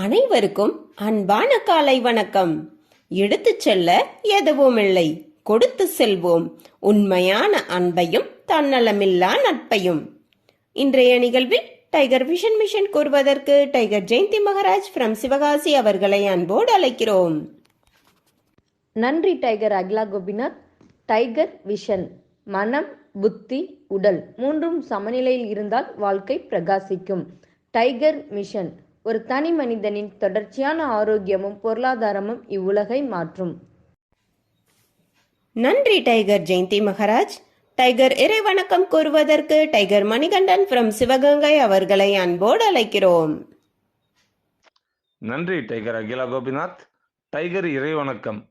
அனைவருக்கும் அன்பான காலை வணக்கம். எடுத்துச் செல்ல எதுவும் இல்லை, கொடுத்து செல்வோம் உண்மையான அன்பையும் தன்னலமில்லா நட்பையும். இன்றைய நிகழ்வில் டைகர் விஷன் மிஷன் கூறுவதற்கு டைகர் ஜெயந்தி மகாராஜ் ஃப்ரம் சிவகாசி அவர்களை அன்போடு அழைக்கிறோம். நன்றி tiger Akila Gopinath. Tiger vision மனம், புத்தி, உடல் மூன்றும் சமநிலையில் இருந்தால் வாழ்க்கை பிரகாசிக்கும். டைகர் மிஷன் ஒரு தனி மனிதனின் தொடர்ச்சியான ஆரோக்கியமும் பொருளாதாரமும் இவ்வுலகை மாற்றும். நன்றி டைகர் ஜெயந்தி மகாராஜ். டைகர் இறை வணக்கம் கூறுவதற்கு டைகர் மணிகண்டன் ஃப்ரம் சிவகங்கை அவர்களை அன்போடு அழைக்கிறோம். நன்றி டைகர் அகிலா கோபிநாத். டைகர் இறை வணக்கம்.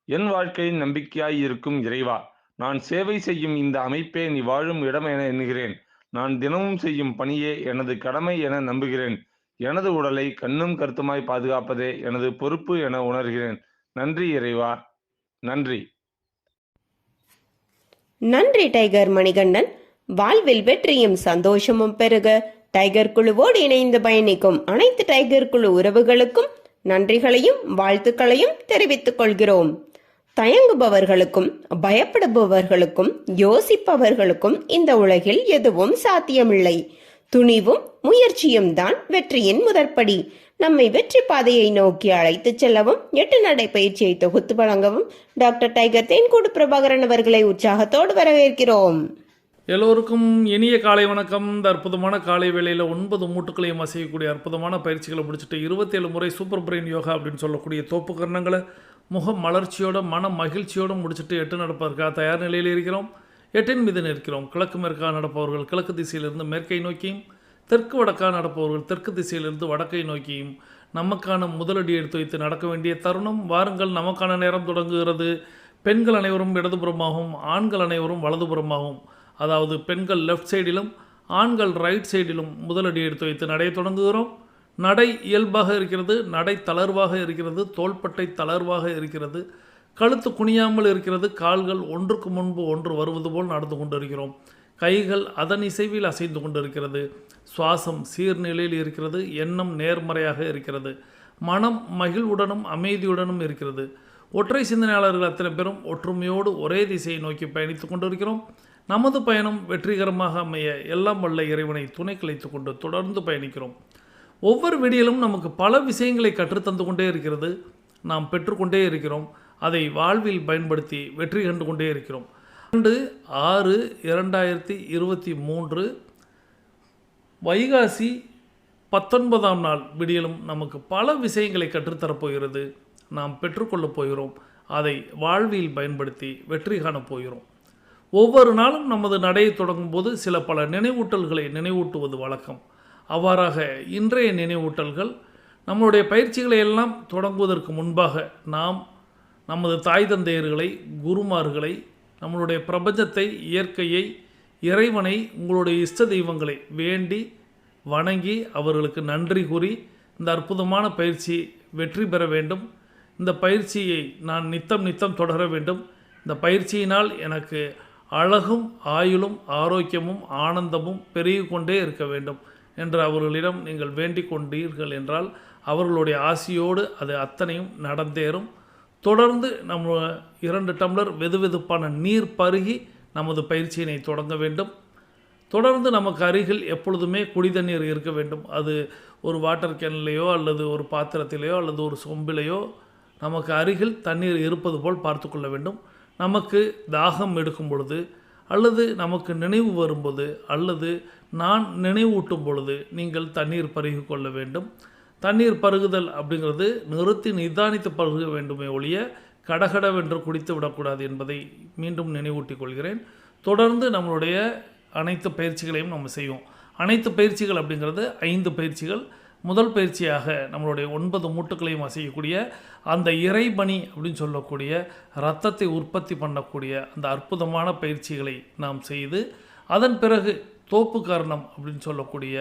என் வாழ்க்கையின் நம்பிக்கையாய் இருக்கும் இறைவா, நான் சேவை செய்யும் இந்த அமைப்பே நீ வாழும் இடம் என எண்ணுகிறேன். நான் தினமும் செய்யும் பணியே எனது கடமை என நம்புகிறேன். எனது உடலை கண்ணும் கருத்துமாய் பாதுகாப்பதே எனது பொறுப்பு என உணர்கிறேன். நன்றி இறைவா, நன்றி. நன்றி டைகர் மணிகண்டன். வாழ்வில் வெற்றியும் சந்தோஷமும் பெருக டைகர் குழுவோடு இணைந்து பயணிக்கும் அனைத்து டைகர் குழு உறவுகளுக்கும் நன்றிகளையும் வாழ்த்துக்களையும் தெரிவித்துக் கொள்கிறோம். தயங்குபவர்களுக்கும் பயப்படுபவர்களுக்கும் யோசிப்பவர்களுக்கும் இந்த உலகில் எதுவும் சாத்தியமில்லை. துணிவும் முயற்சியும் தான் வெற்றியின் முதற்படி. நம்மை வெற்றி பாதையை நோக்கி அழைத்து செல்லவும் 8 நடை பயிற்சியை தொகுத்து வழங்கவும் டாக்டர் டைகர் தேன்கூடு பிரபாகரன் அவர்களை உற்சாகத்தோடு வரவேற்கிறோம். எல்லோருக்கும் இனிய காலை வணக்கம். இந்த அற்புதமான காலை வேளையில் 9 மூட்டுக்களையும் அசையக்கூடிய அற்புதமான பயிற்சிகளை முடிச்சுட்டு 27 முறை சூப்பர் பிரெயின் யோகா அப்படின்னு சொல்லக்கூடிய தோப்பு கரணங்களை முக மலர்ச்சியோட மன மகிழ்ச்சியோடு முடிச்சுட்டு 8 நடப்பதற்காக தயார் நிலையில் இருக்கிறோம். 8 மீது நிற்கிறோம். கிழக்கு மேற்காக நடப்பவர்கள் கிழக்கு திசையிலிருந்து மேற்கை நோக்கியும், தெற்கு வடக்காக நடப்பவர்கள் தெற்கு திசையிலிருந்து வடக்கை நோக்கியும் நமக்கான முதலடி எடுத்து வைத்து நடக்க வேண்டிய தருணம். வாருங்கள், நமக்கான நேரம் தொடங்குகிறது. பெண்கள் அனைவரும் இடதுபுறமாகவும் ஆண்கள் அனைவரும் வலதுபுறமாகவும், அதாவது பெண்கள் லெஃப்ட் சைடிலும் ஆண்கள் ரைட் சைடிலும் முதலடி எடுத்து வைத்து நடைய தொடங்குகிறோம். நடை இயல்பாக இருக்கிறது, நடை தளர்வாக இருக்கிறது, தோள்பட்டை தளர்வாக இருக்கிறது, கழுத்து குனியாமல் இருக்கிறது, கால்கள் ஒன்றுக்கு முன்பு ஒன்று வருவது போல் நடந்து கொண்டிருக்கிறோம். கைகள் அதன் இசைவில் அசைந்து கொண்டிருக்கிறது. சுவாசம் சீர்நிலையில் இருக்கிறது. எண்ணம் நேர்மறையாக இருக்கிறது. மனம் மகிழ்வுடனும் அமைதியுடனும் இருக்கிறது. ஒற்றை சிந்தனையாளர்கள் அத்தனை பேரும் ஒற்றுமையோடு ஒரே திசையை நோக்கி பயணித்து கொண்டிருக்கிறோம். நமது பயணம் வெற்றிகரமாக அமைய எல்லாம் வல்ல இறைவனை துணை கிளைத்து கொண்டு தொடர்ந்து பயணிக்கிறோம். ஒவ்வொரு வீடியோலும் நமக்கு பல விஷயங்களை கற்றுத்தந்து கொண்டே இருக்கிறது. நாம் பெற்றுக்கொண்டே இருக்கிறோம். அதை வாழ்வில் பயன்படுத்தி வெற்றி கண்டு கொண்டே இருக்கிறோம். 2/6/2023 வைகாசி 19ஆம் நாள் விடியலும் நமக்கு பல விஷயங்களை கற்றுத்தரப்போகிறது. நாம் பெற்றுக்கொள்ளப் போகிறோம். அதை வாழ்வில் பயன்படுத்தி வெற்றி காணப் போகிறோம். ஒவ்வொரு நாளும் நமது நடையை தொடங்கும் போது பல நினைவூட்டல்களை நினைவூட்டுவது வழக்கம். அவ்வாறாக இன்றைய நினைவூட்டல்கள், நம்மளுடைய பயிற்சிகளை எல்லாம் தொடங்குவதற்கு முன்பாக நாம் நமது தாய் தந்தையர்களை, குருமார்களை, நம்மளுடைய பிரபஞ்சத்தை, இயற்கையை, இறைவனை, உங்களுடைய இஷ்ட தெய்வங்களை வேண்டி வணங்கி அவர்களுக்கு நன்றி கூறி இந்த அற்புதமான பயிற்சி வெற்றி பெற வேண்டும். இந்த பயிற்சியை நான் நித்தம் தொடர வேண்டும். இந்த பயிற்சியினால் எனக்கு அழகும் ஆயுளும் ஆரோக்கியமும் ஆனந்தமும் பெருகி கொண்டே இருக்க வேண்டும் என்று அவர்களிடம் நீங்கள் வேண்டிக் கொண்டீர்கள் என்றால் அவர்களுடைய ஆசியோடு அது அத்தனையும் நடந்தேறும். தொடர்ந்து நம்ம 2 டம்ளர் வெதுவெதுப்பான நீர் பருகி நமது பயிற்சியினை தொடங்க வேண்டும். தொடர்ந்து நமக்கு அருகில் எப்பொழுதுமே குடி தண்ணீர் இருக்க வேண்டும். அது ஒரு வாட்டர் கேன்லையோ அல்லது ஒரு பாத்திரத்திலேயோ அல்லது ஒரு சொம்பிலையோ நமக்கு அருகில் தண்ணீர் இருப்பது போல் பார்த்து கொள்ள வேண்டும். நமக்கு தாகம் எடுக்கும் பொழுது அல்லது நமக்கு நினைவு வரும்போது அல்லது நான் நினைவூட்டும் பொழுது நீங்கள் தண்ணீர் பருகி கொள்ள வேண்டும். தண்ணீர் பருகுதல் அப்படிங்கிறது நிறுத்தி நிதானித்து பருக வேண்டுமே ஒழிய கடகடவென்று குடித்து விடக்கூடாது என்பதை மீண்டும் நினைவூட்டிக் கொள்கிறேன். தொடர்ந்து நம்மளுடைய அனைத்து பயிற்சிகளையும் நம்ம செய்வோம். அனைத்து பயிற்சிகள் அப்படிங்கிறது 5 பயிற்சிகள். முதல் பயிற்சியாக நம்மளுடைய 9 மூட்டுக்களையும் அசையக்கூடிய அந்த இறைபணி அப்படின்னு சொல்லக்கூடிய இரத்தத்தை உற்பத்தி பண்ணக்கூடிய அந்த அற்புதமான பயிற்சிகளை நாம் செய்து, அதன் பிறகு தோப்பு கரணம் அப்படின்னு சொல்லக்கூடிய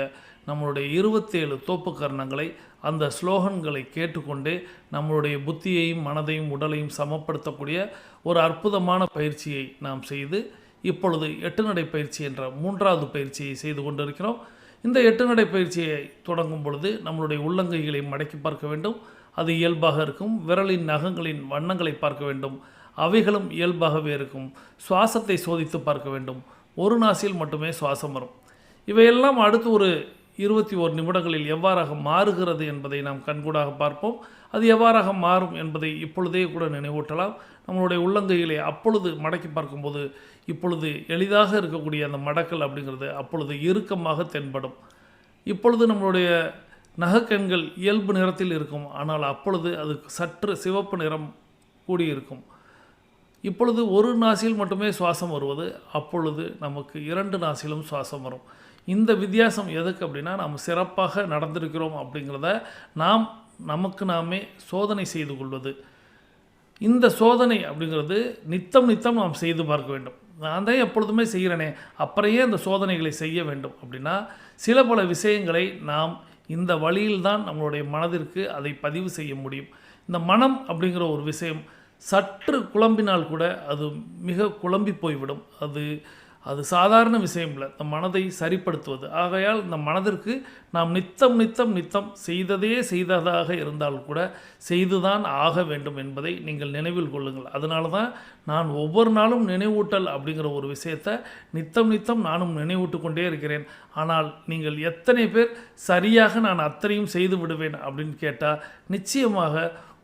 நம்மளுடைய 27 தோப்பு கரணங்களை, அந்த ஸ்லோகன்களை கேட்டுக்கொண்டே நம்மளுடைய புத்தியையும் மனதையும் உடலையும் சமப்படுத்தக்கூடிய ஒரு அற்புதமான பயிற்சியை நாம் செய்து இப்பொழுது 8 நடை பயிற்சி என்ற 3வது பயிற்சியை செய்து கொண்டிருக்கிறோம். இந்த 8 நடை பயிற்சியை தொடங்கும் பொழுது நம்மளுடைய உள்ளங்கைகளை மடக்கி பார்க்க வேண்டும். அது இயல்பாக இருக்கும். விரலின் நகங்களின் வண்ணங்களை பார்க்க வேண்டும். அவைகளும் இயல்பாகவே இருக்கும். சுவாசத்தை சோதித்து பார்க்க வேண்டும். ஒரு நாசியில் மட்டுமே சுவாசம் வரும். இவையெல்லாம் அடுத்து ஒரு 21 நிமிடங்களில் எவ்வாறாக மாறுகிறது என்பதை நாம் கண்கூடாக பார்ப்போம். அது எவ்வாறாக மாறும் என்பதை இப்பொழுதே கூட நினைவூட்டலாம். நம்மளுடைய உள்ளங்கைகளை அப்பொழுது மடக்கி பார்க்கும்போது இப்பொழுது எளிதாக இருக்கக்கூடிய அந்த மடக்கல் அப்படிங்கிறது அப்பொழுது இறுக்கமாக தென்படும். இப்பொழுது நம்மளுடைய நகக்கண்கள் இயல்பு நிறத்தில் இருக்கும். ஆனால் அப்பொழுது அது சற்று சிவப்பு நிறம் கூடியிருக்கும். இப்பொழுது ஒரு நாசியில் மட்டுமே சுவாசம் வருவது, அப்பொழுது நமக்கு 2 நாசிலும் சுவாசம் வரும். இந்த வித்தியாசம் எதுக்கு அப்படின்னா, நாம் சிறப்பாக நடந்திருக்கிறோம் அப்படிங்கிறத நமக்கு நாமே சோதனை செய்து கொள்வது. இந்த சோதனை அப்படிங்கிறது நித்தம் நாம் செய்து பார்க்க வேண்டும். நான் தான் எப்பொழுதுமே செய்கிறேனே, அப்புறையே அந்த சோதனைகளை செய்ய வேண்டும் அப்படின்னா, சில பல விஷயங்களை நாம் இந்த வழியில்தான் நம்மளுடைய மனதிற்கு அதை பதிவு செய்ய முடியும். இந்த மனம் அப்படிங்கிற ஒரு விஷயம் சற்று குழம்பினால் கூட அது மிக குழம்பி போய்விடும். அது சாதாரண விஷயம் இல்லை, இந்த மனதை சரிப்படுத்துவது. ஆகையால் இந்த மனதிற்கு நாம் நித்தம் செய்ததாக இருந்தால் கூட செய்துதான் ஆக வேண்டும் என்பதை நீங்கள் நினைவில் கொள்ளுங்கள். அதனால தான் நான் ஒவ்வொரு நாளும் நினைவூட்டல் அப்படிங்கிற ஒரு விஷயத்தை நித்தம் நானும் நினைவூட்டு கொண்டே இருக்கிறேன். ஆனால் நீங்கள் எத்தனை பேர் சரியாக நான் அத்தனையும் செய்து விடுவேன் அப்படின்னு கேட்டால் நிச்சயமாக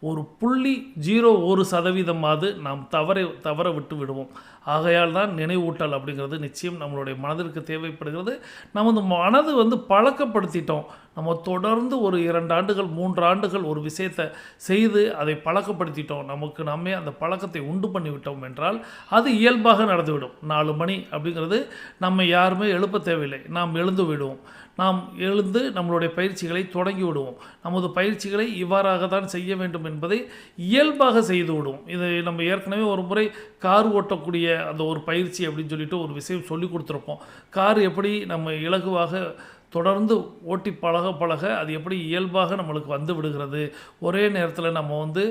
0.01% நாம் தவற விட்டு விடுவோம். ஆகையால் தான் நினைவூட்டல் அப்படிங்கிறது நிச்சயம் நம்மளுடைய மனதிற்கு தேவைப்படுகிறது. நமது மனது பழக்கப்படுத்திட்டோம். நம்ம தொடர்ந்து ஒரு 2 ஆண்டுகள் 3 ஆண்டுகள் ஒரு விஷயத்தை செய்து அதை பழக்கப்படுத்திட்டோம். நமக்கு நாமே அந்த பழக்கத்தை உண்டு பண்ணிவிட்டோம் என்றால் அது இயல்பாக நடந்துவிடும். 4 மணி அப்படிங்கிறது நம்ம யாருமே எழுப்ப தேவையில்லை. நாம் எழுந்து விடுவோம். நாம் எழுந்து நம்மளுடைய பயிற்சிகளை தொடங்கி விடுவோம். நமது பயிற்சிகளை இவ்வாறாக தான் செய்ய வேண்டும் என்பதை இயல்பாக செய்து விடுவோம். இதை நம்ம ஏற்கனவே ஒரு முறை கார் ஓட்டக்கூடிய அந்த ஒரு பயிற்சி அப்படின்னு சொல்லிட்டு ஒரு விஷயம் சொல்லி கொடுத்துருப்போம். கார் எப்படி நம்ம இலகுவாக தொடர்ந்து ஓட்டி பழக அது எப்படி இயல்பாக நம்மளுக்கு வந்து விடுகிறது. ஒரே நேரத்தில் நம்ம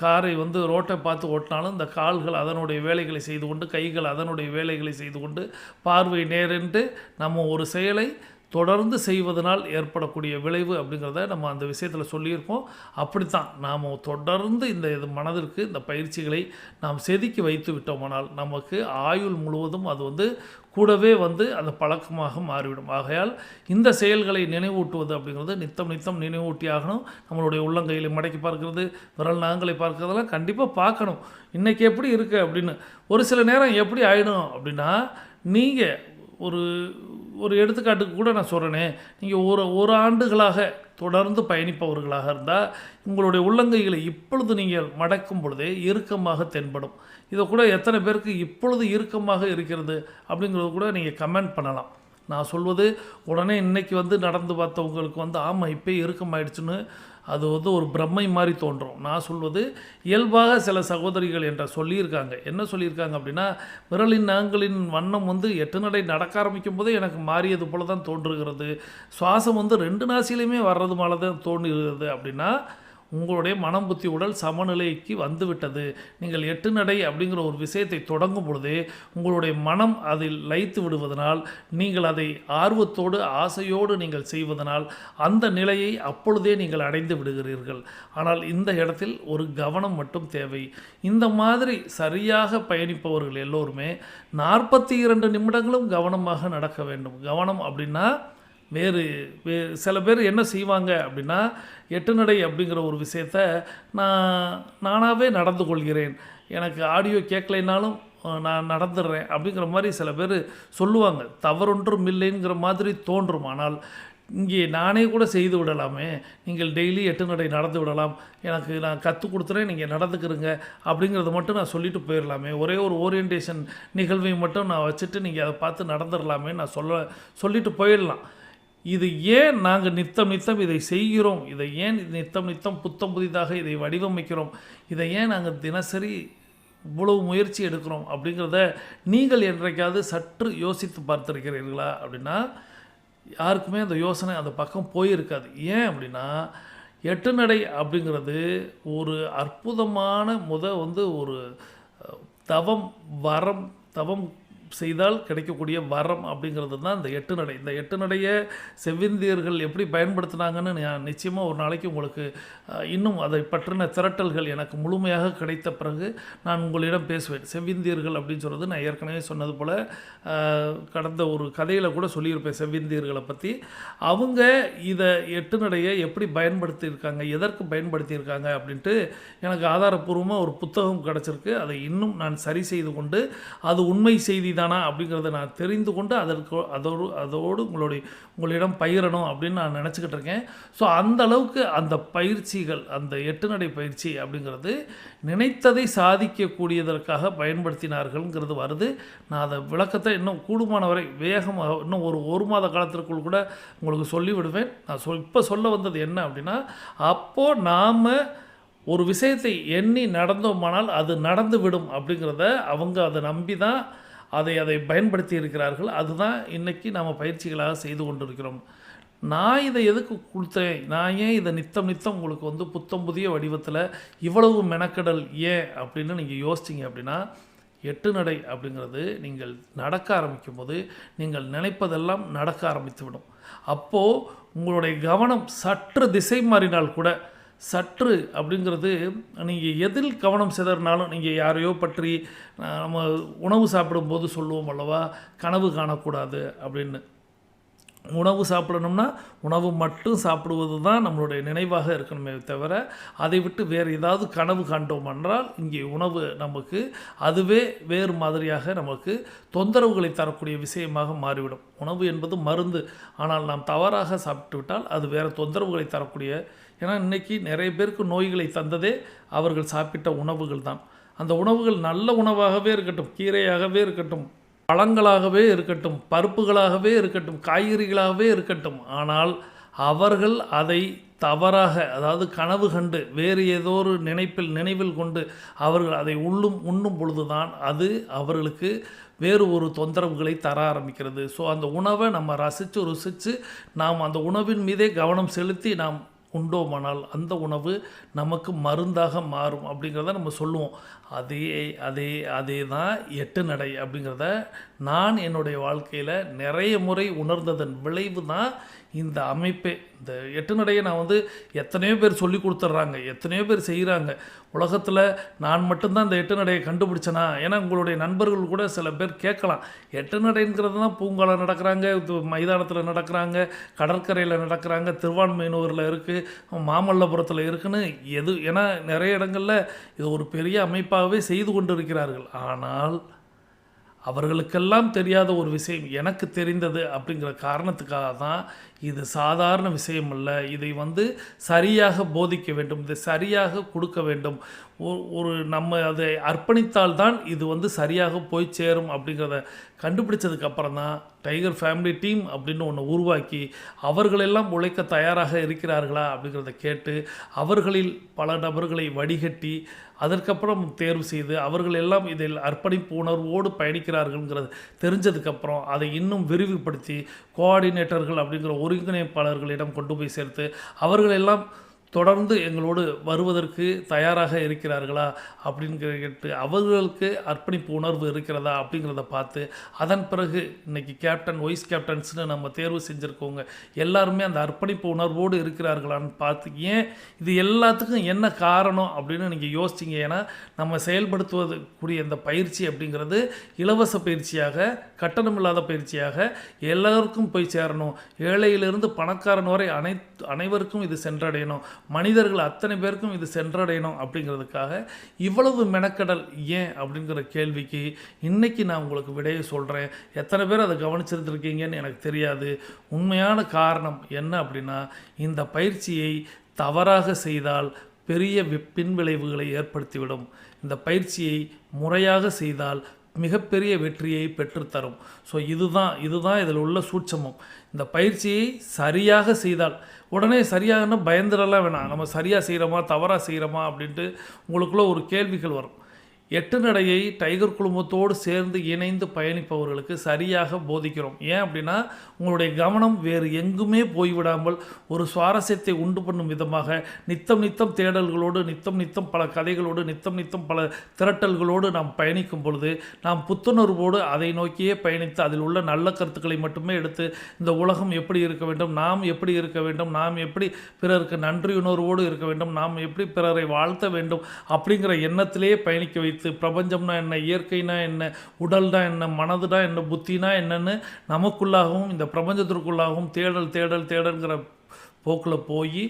காரை ரோட்டை பார்த்து ஓட்டினாலும் இந்த கால்கள் அதனுடைய வேலைகளை செய்து கொண்டு, கைகள் அதனுடைய வேலைகளை செய்து கொண்டு, பார்வை நேரென்று நம்ம ஒரு செயலை தொடர்ந்து செய்வதனால் ஏற்படக்கூடிய விளைவு அப்படிங்கிறத நம்ம அந்த விஷயத்தில் சொல்லியிருப்போம். அப்படித்தான் நாம் தொடர்ந்து இந்த மனதிற்கு இந்த பயிற்சிகளை நாம் செதுக்கி வைத்து விட்டோமானால் நமக்கு ஆயுள் முழுவதும் அது கூடவே அந்த பழக்கமாக மாறிவிடும். ஆகையால் இந்த செயல்களை நினைவூட்டுவது அப்படிங்கிறது நித்தம் நினைவூட்டி ஆகணும். நம்மளுடைய உள்ளங்கைகளை மடக்கி பார்க்கிறது, விரல் நகங்களை பார்க்கறதெல்லாம் கண்டிப்பாக பார்க்கணும். இன்றைக்கி எப்படி இருக்குது அப்படின்னு. ஒரு சில நேரம் எப்படி ஆகிடும் அப்படின்னா, நீங்கள் ஒரு எடுத்துக்காட்டுக்கு கூட நான் சொல்கிறேனே, நீங்கள் ஒரு ஆண்டுகளாக தொடர்ந்து பயணிப்பவர்களாக இருந்தால் உங்களுடைய உள்ளங்கைகளை இப்பொழுது நீங்கள் மடக்கும் பொழுதே இறுக்கமாக தென்படும். இதை கூட எத்தனை பேருக்கு இப்பொழுது இறுக்கமாக இருக்கிறது அப்படிங்கிறது கூட நீங்கள் கமெண்ட் பண்ணலாம். நான் சொல்வது உடனே இன்றைக்கி நடந்து பார்த்தவங்களுக்கு ஆமாம் இப்போ இறுக்கமாயிடுச்சுன்னு அது ஒரு பிரம்மை மாதிரி தோன்றும். நான் சொல்வது இயல்பாக சில சகோதரிகள் என்ற சொல்லியிருக்காங்க. என்ன சொல்லியிருக்காங்க அப்படின்னா, விரலின் நகங்களின் வண்ணம் 8 நடை நடக்க ஆரம்பிக்கும் போதே எனக்கு மாறியது போல தான் தோன்றுகிறது. சுவாசம் 2 நாசிலையுமே வர்றது போல தான் தோன்றுகிறது அப்படின்னா உங்களுடைய மனம் புத்தி உடல் சமநிலைக்கு வந்துவிட்டது. நீங்கள் 8 நடை அப்படிங்கிற ஒரு விஷயத்தை தொடங்கும் பொழுதே உங்களுடைய மனம் அதில் லயித்து விடுவதனால், நீங்கள் அதை ஆர்வத்தோடு ஆசையோடு நீங்கள் செய்வதனால் அந்த நிலையை அப்பொழுதே நீங்கள் அடைந்து விடுகிறீர்கள். ஆனால் இந்த இடத்தில் ஒரு கவனம் மட்டும் தேவை. இந்த மாதிரி சரியாக பயணிப்பவர்கள் எல்லோருமே 42 நிமிடங்களும் கவனமாக நடக்க வேண்டும். கவனம் அப்படின்னா வேறு சில பேர் என்ன செய்வாங்க அப்படின்னா, 8 நடை அப்படிங்கிற ஒரு விஷயத்த நானாகவே நடந்து கொள்கிறேன், எனக்கு ஆடியோ கேட்கலைனாலும் நான் நடந்துடுறேன் அப்படிங்கிற மாதிரி சில பேர் சொல்லுவாங்க. தவறொன்றும் இல்லைங்கிற மாதிரி தோன்றும். ஆனால் இங்கே நானே கூட செய்து விடலாமே, நீங்கள் டெய்லி 8 நடை நடந்து விடலாம், நான் கற்றுக் கொடுத்துறேன், நீங்கள் நடந்துக்கிறங்க அப்படிங்கிறத மட்டும் நான் சொல்லிட்டு போயிடலாமே, ஒரே ஒரு ஓரியன்டேஷன் நிகழ்வை மட்டும் நான் வச்சுட்டு நீங்கள் அதை பார்த்து நடந்துடலாமே நான் சொல்லிட்டு போயிடலாம். இது ஏன் நாங்கள் நித்தம் இதை செய்கிறோம், இதை ஏன் நித்தம் புத்தம் புதிதாக இதை வடிவமைக்கிறோம், இதை ஏன் நாங்கள் தினசரி இவ்வளவு முயற்சி எடுக்கிறோம் அப்படிங்கிறத நீங்கள் என்றைக்காவது சற்று யோசித்து பார்த்துருக்கிறீர்களா அப்படின்னா யாருக்குமே அந்த யோசனை அந்த பக்கம் போயிருக்காது. ஏன் அப்படின்னா 8 நடை அப்படிங்கிறது ஒரு அற்புதமான ஒரு தவம் செய்தால் கிடைக்கக்கூடிய வரம் அப்படிங்கிறது தான் இந்த 8 நடை. இந்த 8 நடையை செவ்விந்தியர்கள் எப்படி பயன்படுத்தினாங்கன்னு நான் நிச்சயமாக ஒரு நாளைக்கு உங்களுக்கு இன்னும் அதை பற்றின திரட்டல்கள் எனக்கு முழுமையாக கிடைத்த பிறகு நான் உங்களிடம் பேசுவேன். செவ்விந்தியர்கள் அப்படின்னு சொல்கிறது நான் ஏற்கனவே சொன்னது போல் கடந்த ஒரு கதையில் கூட சொல்லியிருப்பேன் செவ்விந்தியர்களை பற்றி. அவங்க இதை 8 நடையை எப்படி பயன்படுத்தியிருக்காங்க, எதற்கு பயன்படுத்தியிருக்காங்க அப்படின்ட்டு எனக்கு ஆதாரப்பூர்வமாக ஒரு புத்தகம் கிடச்சிருக்கு. அதை இன்னும் நான் சரி செய்து கொண்டு அது உண்மை செய்தி தானா அப்படிங்கிறத நான் தெரிந்து கொண்டு அதோடு உங்களிடம் பகிரணும் அப்படின்னு நான் நினச்சிக்கிட்டு இருக்கேன். ஸோ அந்த அளவுக்கு அந்த பயிற்சிகள், அந்த 8 நடை பயிற்சி அப்படிங்கிறது நினைத்ததை சாதிக்கக்கூடியதற்காக பயன்படுத்தினார்கள்ங்கிறது வருது. நான் அதை விளக்கத்தை இன்னும் கூடுமானவரை வேகமாக இன்னும் ஒரு மாத காலத்திற்குள் கூட உங்களுக்கு சொல்லிவிடுவேன். நான் இப்போ சொல்ல வந்தது என்ன அப்படின்னா, அப்போது நாம் ஒரு விஷயத்தை எண்ணி நடந்தோமானால் அது நடந்து விடும் அப்படிங்கிறத அவங்க அதை நம்பி தான் அதை பயன்படுத்தி இருக்கிறார்கள். அதுதான் இன்றைக்கி நாம் பயிற்சிகளாக செய்து கொண்டிருக்கிறோம். நான் இதை எதுக்கு கொடுத்தேன், நான் ஏன் இதை நித்தம் உங்களுக்கு புத்தம் புதிய வடிவத்தில் இவ்வளவு மெனக்கடல் ஏன் அப்படின்னு நீங்கள் யோசிச்சிங்க அப்படின்னா, 8 நடை அப்படிங்கிறது நீங்கள் நடக்க ஆரம்பிக்கும் போது நீங்கள் நினைப்பதெல்லாம் நடக்க ஆரம்பித்து விடும். அப்போது உங்களுடைய கவனம் சற்று திசை மாறினால் கூட, சற்று அப்படிங்கிறது நீங்கள் எதில் கவனம் சிதறினாலும், நீங்கள் யாரையோ பற்றி நம்ம உணவு சாப்பிடும்போது சொல்லுவோம் அல்லவா, கனவு காணக்கூடாது அப்படின்னு. உணவு சாப்பிடணும்னா உணவு மட்டும் சாப்பிடுவது தான் நம்மளுடைய நினைவாக இருக்கணுமே தவிர அதை விட்டு வேறு ஏதாவது கனவு காண்டோம் என்றால் இங்கே உணவு நமக்கு அதுவே வேறு மாதிரியாக நமக்கு தொந்தரவுகளை தரக்கூடிய விஷயமாக மாறிவிடும். உணவு என்பது மருந்து, ஆனால் நாம் தவறாக சாப்பிட்டு விட்டால் அது வேறு தொந்தரவுகளை தரக்கூடிய. ஏன்னா இன்றைக்கி நிறைய பேருக்கு நோய்களை தந்ததே அவர்கள் சாப்பிட்ட உணவுகள் தான். அந்த உணவுகள் நல்ல உணவாகவே இருக்கட்டும், கீரையாகவே இருக்கட்டும், பழங்களாகவே இருக்கட்டும், பருப்புகளாகவே இருக்கட்டும், காய்கறிகளாகவே இருக்கட்டும், ஆனால் அவர்கள் அதை தவறாக, அதாவது கனவு கண்டு வேறு ஏதோ ஒரு நினைவில் கொண்டு அவர்கள் அதை உண்ணும் பொழுதுதான் அது அவர்களுக்கு வேறு ஒரு தொந்தரவுகளை தர ஆரம்பிக்கிறது. ஸோ அந்த உணவை நம்ம ருசித்து நாம் அந்த உணவின் மீதே கவனம் செலுத்தி நாம் உண்டோமானால் அந்த உணவு நமக்கு மருந்தாக மாறும் அப்படிங்கிறத நம்ம சொல்லுவோம். அதே தான் 8 நடை அப்படிங்கிறத நான் என்னுடைய வாழ்க்கையில் நிறைய முறை உணர்ந்ததன் விளைவு தான் இந்த அமைப்பே. இந்த 8 நடையை நான் எத்தனையோ பேர் சொல்லி கொடுத்துட்றாங்க, எத்தனையோ பேர் செய்கிறாங்க. உலகத்தில் நான் மட்டும்தான் இந்த 8 நடையை கண்டுபிடிச்சேனா? ஏன்னா உங்களுடைய நண்பர்கள் கூட சில பேர் கேட்கலாம், 8 நடைங்கிறது தான் பூங்காவில் நடக்கிறாங்க, மைதானத்தில் நடக்கிறாங்க, கடற்கரையில் நடக்கிறாங்க, திருவான்மையூரில் இருக்குது, மாமல்லபுரத்தில் இருக்குன்னு ஏன்னா நிறைய இடங்களில் இது ஒரு பெரிய அமைப்பாகவே செய்து கொண்டு இருக்கிறார்கள். ஆனால் அவர்களுக்கெல்லாம் தெரியாத ஒரு விஷயம் எனக்கு தெரிந்தது அப்படிங்கிற காரணத்துக்காக தான் இது சாதாரண விஷயம் அல்ல. இதை சரியாக போதிக்க வேண்டும், இதை சரியாக கொடுக்க வேண்டும். நம்ம அதை அர்ப்பணித்தால்தான் இது சரியாக போய் சேரும் அப்படிங்கிறத கண்டுபிடிச்சதுக்கப்புறம் தான் டைகர் ஃபேமிலி டீம் அப்படின்னு ஒன்று உருவாக்கி அவர்களெல்லாம் உழைக்க தயாராக இருக்கிறார்களா அப்படிங்கிறத கேட்டு அவர்களில் பல நபர்களை வடிகட்டி அதற்கப்புறம் தேர்வு செய்து அவர்கள் எல்லாம் இதில் அர்ப்பணிப்பு உணர்வோடு பயணிக்கிறார்கள்ங்கிறது தெரிஞ்சதுக்கப்புறம் அதை இன்னும் விரிவுபடுத்தி கோஆர்டினேட்டர்கள் அப்படிங்கிற ஒருங்கிணைப்பாளர்களிடம் கொண்டு போய் சேர்த்து அவர்களெல்லாம் தொடர்ந்து எங்களோடு வருவதற்கு தயாராக இருக்கிறார்களா அப்படின்னு கேட்டு அவர்களுக்கு அர்ப்பணிப்பு உணர்வு இருக்கிறதா அப்படிங்கிறத பார்த்து அதன் பிறகு இன்றைக்கி கேப்டன், வைஸ் கேப்டன்ஸ்னு நம்ம தேர்வு செஞ்சுருக்கோங்க எல்லாருமே அந்த அர்ப்பணிப்பு உணர்வோடு இருக்கிறார்களான்னு பார்த்து, ஏன் இது எல்லாத்துக்கும் என்ன காரணம் அப்படின்னு நீங்கள் யோசிச்சிங்க. ஏன்னா நம்ம செயல்படுத்துவதற்குரிய இந்த பயிற்சி அப்படிங்கிறது இலவச பயிற்சியாக, கட்டணமில்லாத பயிற்சியாக எல்லாருக்கும் போய் சேரணும். ஏழையிலிருந்து பணக்காரன் வரை அனைவருக்கும் இது சென்றடையணும், மனிதர்கள் அத்தனை பேருக்கும் இது சென்றடையணும் அப்படிங்கிறதுக்காக இவ்வளவு மெனக்கடல் ஏன் அப்படிங்கிற கேள்விக்கு இன்றைக்கி நான் உங்களுக்கு விடையை சொல்கிறேன். எத்தனை பேர் அதை கவனிச்சிருந்துருக்கீங்கன்னு எனக்கு தெரியாது. உண்மையான காரணம் என்ன அப்படின்னா, இந்த பயிற்சியை தவறாக செய்தால் பெரிய பின்விளைவுகளை ஏற்படுத்திவிடும். இந்த பயிற்சியை முறையாக செய்தால் மிகப்பெரிய வெற்றியை பெற்றுத்தரும். ஸோ இதுதான் இதில் உள்ள சூட்சமம். இந்த பயிற்சியை சரியாக செய்தால், உடனே சரியாகனா பயந்துடலாம் வேணாம். நம்ம சரியாக செய்கிறோமா தவறாக செய்கிறோமா அப்படின்ட்டு உங்களுக்குள்ள ஒரு கேள்விகள் வரும். எட்டு நடையை டைகர் குழுமத்தோடு சேர்ந்து இணைந்து பயணிப்பவர்களுக்கு சரியாக போதிக்கிறோம். ஏன் அப்படின்னா, உங்களுடைய கவனம் வேறு எங்குமே போய்விடாமல் ஒரு சுவாரஸ்யத்தை உண்டு பண்ணும் விதமாக நித்தம் நித்தம் தேடல்களோடு, நித்தம் நித்தம் பல கதைகளோடு, நித்தம் நித்தம் பல திரட்டல்களோடு நாம் பயணிக்கும் பொழுது, நாம் புத்துணர்வோடு அதை நோக்கியே பயணித்து அதில் உள்ள நல்ல கருத்துக்களை மட்டுமே எடுத்து இந்த உலகம் எப்படி இருக்க வேண்டும், நாம் எப்படி இருக்க வேண்டும், நாம் எப்படி பிறருக்கு நன்றியுணர்வோடு இருக்க வேண்டும், நாம் எப்படி பிறரை வாழ்த்த வேண்டும் அப்படிங்கிற எண்ணத்திலேயே பயணிக்க வைத்து, பிரபஞ்சம்னா என்ன, இயற்கைனா என்ன, உடல்னா என்ன, மனதுனா என்ன, புத்தினா என்னன்னு நமக்குள்ளாகவும் இந்த பிரபஞ்சத்திற்குள்ளாகவும் தேடல்ங்கிற போக்கில் போய்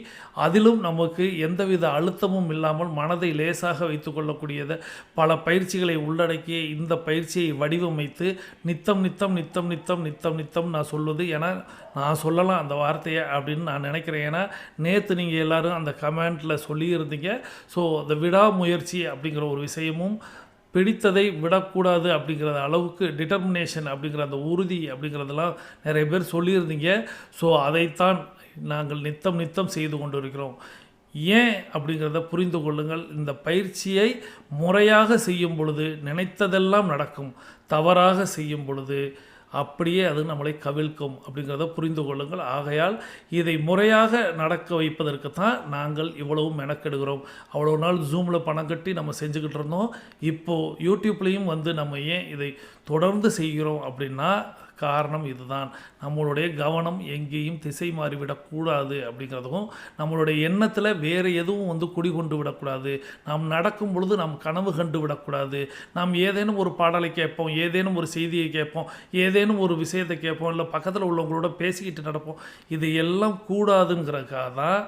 அதிலும் நமக்கு எந்தவித அழுத்தமும் இல்லாமல் மனதை லேசாக வைத்துக்கொள்ளக்கூடியதை பல பயிற்சிகளை உள்ளடக்கிய இந்த பயிற்சியை வடிவமைத்து நித்தம் நான் சொல்வது, ஏன்னா நான் சொல்லலாம் அந்த வார்த்தையை அப்படின்னு நான் நினைக்கிறேன். ஏன்னா நேற்று நீங்கள் எல்லோரும் அந்த கமெண்ட்டில் சொல்லியிருந்தீங்க. ஸோ அந்த விடாமுயற்சி அப்படிங்கிற ஒரு விஷயமும், பிடித்ததை விடக்கூடாது அப்படிங்கிற அளவுக்கு டிட்டர்மினேஷன் அப்படிங்கிற அந்த உறுதி அப்படிங்கிறதெல்லாம் நிறைய பேர் சொல்லியிருந்தீங்க. ஸோ அதைத்தான் நாங்கள் நித்தம் செய்து கொண்டிருக்கிறோம். ஏன் அப்படிங்கிறத புரிந்து கொள்ளுங்கள். இந்த பயிற்சியை முறையாக செய்யும் பொழுது நினைத்ததெல்லாம் நடக்கும், தவறாக செய்யும் பொழுது அப்படியே அது நம்மளை கவிழ்க்கும் அப்படிங்கிறத புரிந்து கொள்ளுங்கள். ஆகையால் இதை முறையாக நடக்க வைப்பதற்கு தான் நாங்கள் இவ்வளவு மெனக்கெடுகிறோம். அவ்வளோ நாள் ஜூமில் பணம் கட்டி நம்ம செஞ்சுக்கிட்டு இருந்தோம். இப்போது யூடியூப்லேயும் வந்து நம்ம ஏன் இதை தொடர்ந்து செய்கிறோம் அப்படின்னா காரணம் இதுதான். நம்மளுடைய கவனம் எங்கேயும் திசை மாறிவிடக்கூடாது அப்படிங்கிறதும், நம்மளுடைய எண்ணத்தில் வேறு எதுவும் வந்து குடிகொண்டு விடக்கூடாது. நாம் நடக்கும் பொழுது நாம் கனவு கண்டு விடக்கூடாது. நாம் ஏதேனும் ஒரு பாடலை கேட்போம், ஏதேனும் ஒரு செய்தியை கேட்போம், ஏதேனும் ஒரு விஷயத்தை கேட்போம், இல்லை பக்கத்தில் உள்ளவங்களோட பேசிக்கிட்டு நடப்போம். இது எல்லாம் கூடாதுங்கிறதுக்காக தான்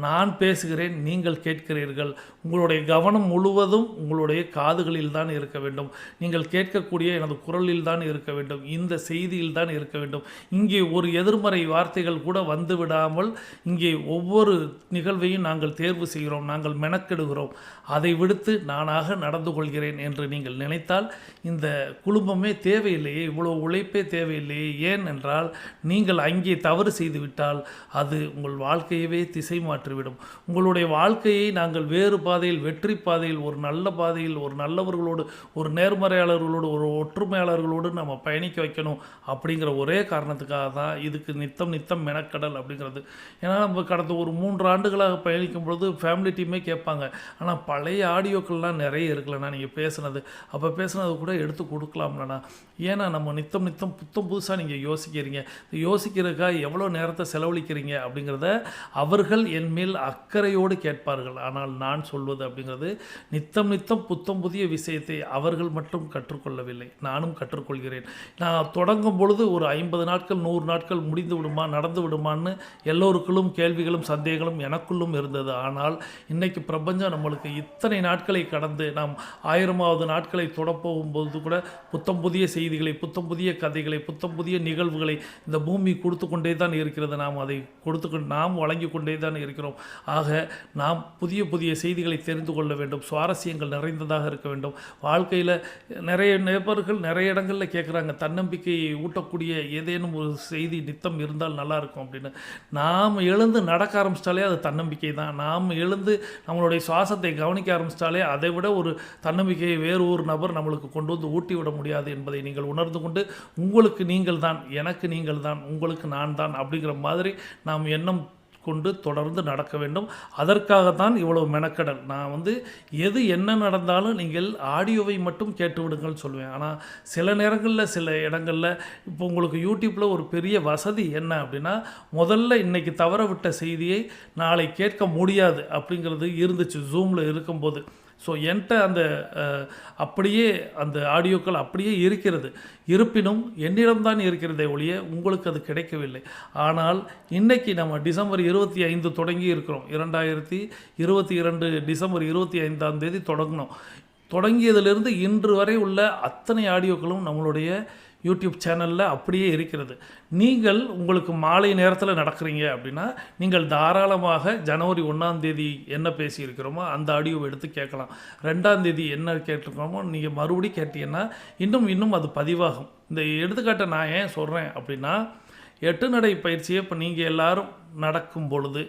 நான் பேசுகிறேன், நீங்கள் கேட்கிறீர்கள். உங்களுடைய கவனம் முழுவதும் உங்களுடைய காதுகளில் தான் இருக்க வேண்டும். நீங்கள் கேட்கக்கூடிய எனது குரலில் தான் இருக்க வேண்டும், இந்த செய்தியில் தான் இருக்க வேண்டும். இங்கே ஒரு எதிர்மறை வார்த்தைகள் கூட வந்து விடாமல் இங்கே ஒவ்வொரு நிகழ்வையும் நாங்கள் தேர்வு செய்கிறோம், நாங்கள் மெனக்கெடுகிறோம். அதை விடுத்து நானாக நடந்து கொள்கிறேன் என்று நீங்கள் நினைத்தால் இந்த குழுமமே தேவையில்லையே, இவ்வளோ உழைப்பே தேவையில்லையே. ஏன் என்றால் நீங்கள் அங்கே தவறு செய்துவிட்டால் அது உங்கள் வாழ்க்கையவே திசை மாற்றிவிடும். உங்களுடைய வாழ்க்கையை நாங்கள் வேறு பாதையில், வெற்றி பாதையில், ஒரு நல்ல பாதையில், ஒரு நல்லவர்களோடு, ஒரு நேர்மறையாளர்களோடு, ஒரு ஒற்றுமையாளர்களோடு நம்ம பயணிக்க வைக்கணும் அப்படிங்கிற ஒரே காரணத்துக்காக தான் இதுக்கு நித்தம் மெனக்கடல் அப்படிங்கிறது. ஏன்னா நம்ம கடந்த ஒரு 3 ஆண்டுகளாக பயணிக்கும் பொழுது ஃபேமிலி டீமே கேட்பாங்க, ஆனால் பழைய ஆடியோக்கள்லாம் நிறைய இருக்குல்லண்ணா, நீங்கள் பேசுனது அப்போ பேசுனது கூட எடுத்து கொடுக்கலாம்லண்ணா. ஏன்னா நம்ம நித்தம் புத்தம் புதுசாக நீங்கள் யோசிக்கிறீங்க, யோசிக்கிறதுக்காக எவ்வளோ நேரத்தை செலவழிக்கிறீங்க அப்படிங்கிறத அவர்கள் என் மேல் அக்கறையோடு கேட்பார்கள். ஆனால் நான் சொல்வது அப்படிங்கிறது நித்தம் புத்தம் புதிய விஷயத்தை அவர்கள் மட்டும் கற்றுக்கொள்ளவில்லை, நானும் கற்றுக்கொள்கிறேன். நான் தொடங்கும் பொழுது ஒரு 50 நாட்கள் 100 நாட்கள் முடிந்து விடுமா, நடந்து விடுமான்னு எல்லோருக்குள்ளும் கேள்விகளும் சந்தேகங்களும் எனக்குள்ளும் இருந்தது. ஆனால் இன்றைக்கு பிரபஞ்சம் நம்மளுக்கு இத்தனை நாட்களை கடந்து நாம் 1000வது நாட்களை தொடப்போகும்போது கூட புத்தம் புதிய செய்திகளை, புத்தம் புதிய கதைகளை, புத்தம் புதிய நிகழ்வுகளை இந்த பூமி கொடுத்து கொண்டே தான் இருக்கிறது. நாம் அதை நாம் வழங்கி கொண்டே தான் இருக்கிறோம். ஆக நாம் புதிய செய்திகளை தெரிந்து கொள்ள வேண்டும், சுவாரஸ்யங்கள் நிறைந்ததாக இருக்க வேண்டும். வாழ்க்கையில் நிறைய நபர்கள் நிறைய இடங்களில் கேட்குறாங்க, தன்னம்பிக்கையை ஊட்டக்கூடிய ஏதேனும் ஒரு செய்தி நித்தம் இருந்தால் நல்லாயிருக்கும் அப்படின்னு. நாம் எழுந்து நடக்க ஆரம்பிச்சிட்டாலே அது தன்னம்பிக்கை தான். நாம் எழுந்து நம்மளுடைய சுவாசத்தை கவனிக்க ஆரம்பிச்சிட்டாலே அதை விட ஒரு தன்னம்பிக்கையை வேறு ஒரு நபர் நம்மளுக்கு கொண்டு வந்து ஊட்டி விட முடியாது என்பதை நீங்கள் உணர்ந்து கொண்டு, உங்களுக்கு நீங்கள் தான், எனக்கு நீங்கள் தான், உங்களுக்கு நான் தான் அப்படிங்கிற மாதிரி நாம் எண்ணம் கொண்டு தொடர்ந்து நடக்க வேண்டும். அதற்காகத்தான் இவ்வளவு மெனக்கடல். நான் எது என்ன நடந்தாலும் நீங்கள் ஆடியோவை மட்டும் கேட்டு விடுங்கள்னு சொல்லுவேன். ஆனால் சில நேரங்களில் சில இடங்களில் இப்போ உங்களுக்கு யூடியூப்பில் ஒரு பெரிய வசதி என்ன அப்படின்னா, முதல்ல இன்றைக்கி தவற விட்ட செய்தியை நாளை கேட்க முடியாது அப்படிங்கிறது இருந்துச்சு ஜூமில் இருக்கும்போது. ஸோ என்கிட்ட அப்படியே அந்த ஆடியோக்கள் அப்படியே இருக்கிறது. இருப்பினும் என்னிடம்தான் இருக்கிறதே ஒழிய உங்களுக்கு அது கிடைக்கவில்லை. ஆனால் இன்றைக்கி நம்ம டிசம்பர் 25 தொடங்கி இருக்கிறோம். 2022 டிசம்பர் 25ஆம் தேதி தொடங்கினோம். தொடங்கியதிலிருந்து இன்று வரை உள்ள அத்தனை ஆடியோக்களும் நம்மளுடைய யூடியூப் சேனலில் அப்படியே இருக்கிறது. நீங்கள் உங்களுக்கு மாலை நேரத்தில் நடக்கிறீங்க அப்படின்னா நீங்கள் தாராளமாக ஜனவரி 1ஆம் தேதி என்ன பேசியிருக்கிறோமோ அந்த ஆடியோவை எடுத்து கேட்கலாம். 2ஆம் தேதி என்ன கேட்டிருக்கிறோமோ நீங்கள் மறுபடியும் கேட்டீங்கன்னா இன்னும் அது பதிவாகும். இந்த எடுத்துக்காட்டை நான் ஏன் சொல்கிறேன் அப்படின்னா, 8 நடை பயிற்சியை இப்போ நீங்கள் எல்லோரும் நடக்கும் பொழுது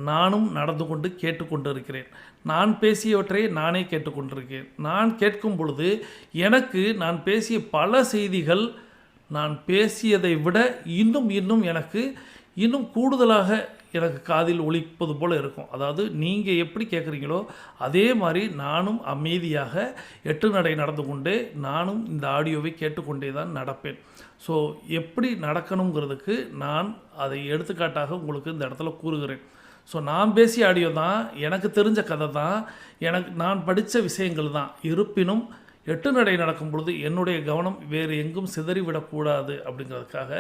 நானும் நடந்து கொண்டு கேட்டுக்கொண்டு இருக்கிறேன். நான் பேசியவற்றை நானே கேட்டுக்கொண்டிருக்கேன். நான் கேட்கும் பொழுது எனக்கு நான் பேசிய பல செய்திகள் நான் பேசியதை விட இன்னும் எனக்கு இன்னும் கூடுதலாக எனக்கு காதில் ஒலிப்பது போல் இருக்கும். அதாவது நீங்கள் எப்படி கேட்குறீங்களோ அதே மாதிரி நானும் அமைதியாக 8 நடை நடந்து கொண்டே நானும் இந்த ஆடியோவை கேட்டுக்கொண்டே தான் நடப்பேன். ஸோ எப்படி நடக்கணுங்கிறதுக்கு நான் அதை எடுத்துக்காட்டாக உங்களுக்கு இந்த இடத்துல கூறுகிறேன். ஸோ நான் பேசிய ஆடியோ தான், எனக்கு தெரிஞ்ச கதை தான், நான் படித்த விஷயங்கள் தான். இருப்பினும் 8 நடை நடக்கும் பொழுது என்னுடைய கவனம் வேறு எங்கும் சிதறிவிடக்கூடாது அப்படிங்கிறதுக்காக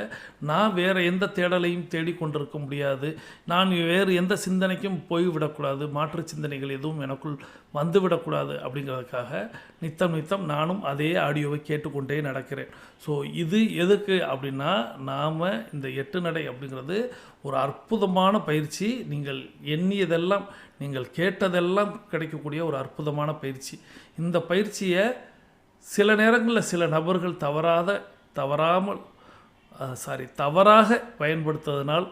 நான் வேறு எந்த தேடலையும் தேடிக்கொண்டிருக்க முடியாது. நான் வேறு எந்த சிந்தனைக்கும் போய்விடக்கூடாது. மாற்று சிந்தனைகள் எதுவும் எனக்குள் வந்துவிடக்கூடாது அப்படிங்கிறதுக்காக நித்தம் நானும் அதே ஆடியோவை கேட்டுக்கொண்டே நடக்கிறேன். ஸோ இது எதுக்கு அப்படின்னா, நாம் இந்த 8 நடை அப்படிங்கிறது ஒரு அற்புதமான பயிற்சி. நீங்கள் எண்ணியதெல்லாம், நீங்கள் கேட்டதெல்லாம் கிடைக்கக்கூடிய ஒரு அற்புதமான பயிற்சி. இந்த பயிற்சியை சில நேரங்களில் சில நபர்கள் தவறாக பயன்படுத்துவதனால்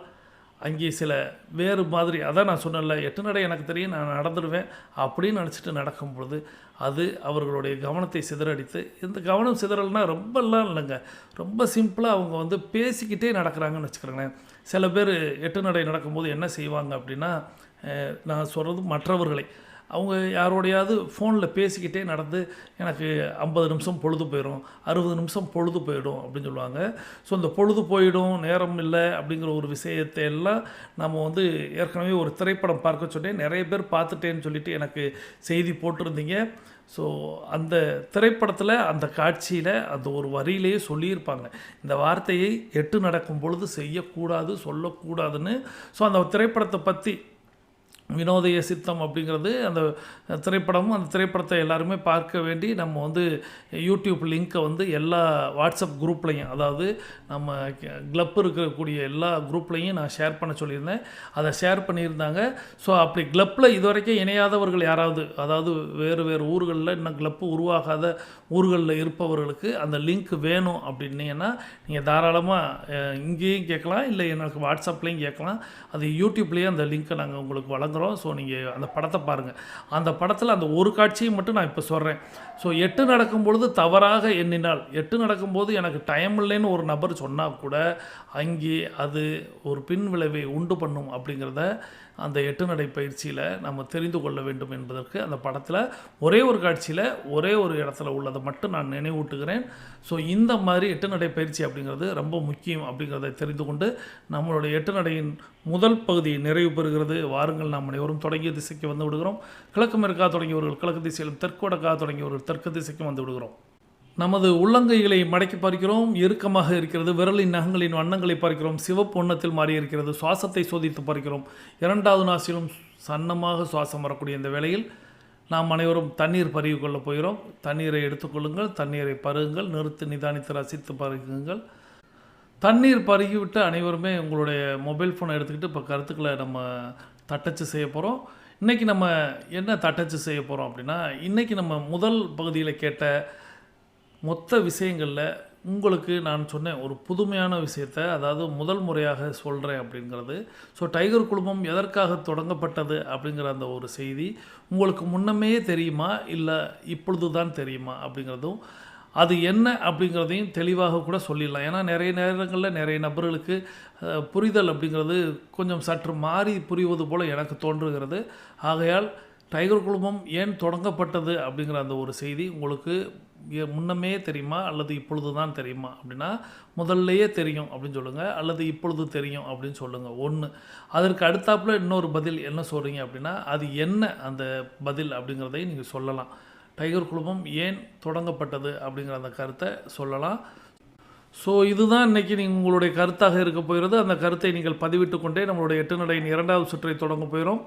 அங்கே சில வேறு மாதிரி, அதான் நான் சொன்னேன்ல, 8 நடை எனக்கு தெரியும், நான் நடந்துடுவேன் அப்படின்னு நினச்சிட்டு நடக்கும் பொழுது அது அவர்களுடைய கவனத்தை சிதறடித்து, இந்த கவனம் சிதறல்னால் ரொம்பலாம் இல்லைங்க, ரொம்ப சிம்பிளாக அவங்க பேசிக்கிட்டே நடக்கிறாங்கன்னு வச்சுக்கிறேங்களேன். சில பேர் 8 நடை நடக்கும்போது என்ன செய்வாங்க அப்படின்னா, நான் சொல்கிறது மற்றவர்களை, அவங்க யாரோடையாவது ஃபோனில் பேசிக்கிட்டே நடந்து எனக்கு 50 நிமிஷம் பொழுது போயிடும், 60 நிமிஷம் பொழுது போயிடும் அப்படின்னு சொல்லுவாங்க. ஸோ இந்த பொழுது போயிடும், நேரம் இல்லை அப்படிங்கிற ஒரு விஷயத்தை எல்லாம் நம்ம ஏற்கனவே ஒரு திரைப்படம் பார்க்க சொன்னேன், நிறைய பேர் பார்த்துட்டேன்னு சொல்லிட்டு எனக்கு செய்தி போட்டிருந்தீங்க. ஸோ அந்த திரைப்படத்தில் அந்த காட்சியில் அந்த ஒரு வரியிலேயே சொல்லியிருப்பாங்க, இந்த வார்த்தையை 8 நடக்கும் பொழுது செய்யக்கூடாது, சொல்லக்கூடாதுன்னு. ஸோ அந்த திரைப்படத்தை பற்றி வினோதய சித்தம் அப்படிங்கிறது அந்த திரைப்படமும், அந்த திரைப்படத்தை எல்லாருமே பார்க்க வேண்டி நம்ம யூடியூப் லிங்க்கை எல்லா வாட்ஸ்அப் குரூப்லையும், அதாவது நம்ம கிளப் இருக்கக்கூடிய எல்லா குரூப்லையும் நான் ஷேர் பண்ண சொல்லியிருந்தேன். அதை ஷேர் பண்ணியிருந்தாங்க. ஸோ அப்படி கிளப்பில் இதுவரைக்கும் இணையாதவர்கள் யாராவது, அதாவது வேறு ஊர்களில் இன்னும் கிளப்பு உருவாகாத ஊர்களில் இருப்பவர்களுக்கு அந்த லிங்க் வேணும் அப்படின்னீங்கன்னா நீங்கள் தாராளமாக இங்கேயும் கேட்கலாம், இல்லை எனக்கு வாட்ஸ்அப்லேயும் கேட்கலாம். அது யூடியூப்லேயே அந்த லிங்க்கை நாங்கள் உங்களுக்கு வழங்குகிறோம். ஸோ நீங்கள் அந்த படத்தை பாருங்கள். அந்த படத்தில் அந்த ஒரு காட்சியை மட்டும் நான் இப்போ சொல்கிறேன். ஸோ 8 நடக்கும்பொழுது தவறாக எண்ணினால், 8 நடக்கும்போது எனக்கு டைம் இல்லைன்னு ஒரு நபர் சொன்னால் கூட அங்கே அது ஒரு பின் விளைவை உண்டு பண்ணும் அப்படிங்கிறத அந்த 8 நடை பயிற்சியில் நம்ம தெரிந்து கொள்ள வேண்டும் என்பதற்கு அந்த படத்தில் ஒரே ஒரு காட்சியில் ஒரே ஒரு இடத்துல உள்ளதை மட்டும் நான் நினைவூட்டுகிறேன். ஸோ இந்த மாதிரி 8 நடை பயிற்சி அப்படிங்கிறது ரொம்ப முக்கியம் அப்படிங்கிறத தெரிந்து கொண்டு நம்மளுடைய 8 நடையின் முதல் பகுதி நிறைவு பெறுகிறது. வாருங்கள், நாம் அனைவரும் தொடங்கிய திசைக்கு வந்து விடுகிறோம். கிழக்கு மேற்காக தொடங்கியவர்கள் கிழக்கு திசையிலும், தெற்கு வடக்காக தொடங்கியவர்கள் தெற்கு திசைக்கும் வந்து விடுகிறோம். நமது உள்ளங்கைகளை மடக்கி பார்க்கிறோம், இறுக்கமாக இருக்கிறது. விரலின் நகங்களின் வண்ணங்களை பார்க்கிறோம், சிவப்பு வண்ணத்தில் மாறி இருக்கிறது. சுவாசத்தை சோதித்து பார்க்கிறோம். 2வது நாசிலும் சன்னமாக சுவாசம் வரக்கூடிய இந்த வேளையில் நாம் அனைவரும் தண்ணீர் பருகி கொள்ளப் போகிறோம். தண்ணீரை எடுத்துக்கொள்ளுங்கள், தண்ணீரை பருகுங்கள், நிறுத்தி நிதானித்து ரசித்து பருகுங்கள். தண்ணீர் பருகிவிட்டு அனைவருமே உங்களுடைய மொபைல் ஃபோனை எடுத்துக்கிட்டு இப்போ கருத்துக்களை நம்ம தட்டச்சு செய்ய போகிறோம். இன்றைக்கி நம்ம என்ன தட்டச்சு செய்ய போகிறோம் அப்படின்னா, இன்றைக்கி நம்ம முதல் பகுதியில் கேட்ட மொத்த விஷயங்களில் உங்களுக்கு நான் சொன்னேன் ஒரு புதுமையான விஷயத்தை, அதாவது முதல் முறையாக சொல்கிறேன் அப்படிங்கிறது. ஸோ டைகர் குழுமம் எதற்காக தொடங்கப்பட்டது அப்படிங்கிற அந்த ஒரு செய்தி உங்களுக்கு முன்னமே தெரியுமா, இல்லை இப்பொழுது தான் தெரியுமா அப்படிங்கிறதும், அது என்ன அப்படிங்கிறதையும் தெளிவாக கூட சொல்லிடலாம். ஏன்னா நிறைய நேரங்களில் நிறைய நபர்களுக்கு புரிதல் அப்படிங்கிறது கொஞ்சம் சற்று மாறி புரிவது போல் எனக்கு தோன்றுகிறது. ஆகையால் டைகர் குழுமம் ஏன் தொடங்கப்பட்டது அப்படிங்கிற அந்த ஒரு செய்தி உங்களுக்கு முன்னமே தெரியுமா அல்லது இப்பொழுது தான் தெரியுமா அப்படின்னா, முதல்லையே தெரியும் அப்படின்னு சொல்லுங்கள், அல்லது இப்பொழுது தெரியும் அப்படின்னு சொல்லுங்கள். ஒன்று. அதற்கு அடுத்தாப்புல இன்னொரு பதில் என்ன சொல்கிறீங்க அப்படின்னா, அது என்ன அந்த பதில் அப்படிங்கிறதையும் நீங்கள் சொல்லலாம். டைகர் குழுமம் ஏன் தொடங்கப்பட்டது அப்படிங்கிற அந்த கருத்தை சொல்லலாம். ஸோ இதுதான் இன்றைக்கி நீங்கள் உங்களுடைய கருத்தாக இருக்க போகிறது. அந்த கருத்தை நீங்கள் பதிவிட்டு கொண்டே நம்மளுடைய 8 நடையின் 2வது சுற்றை தொடங்க போகிறோம்.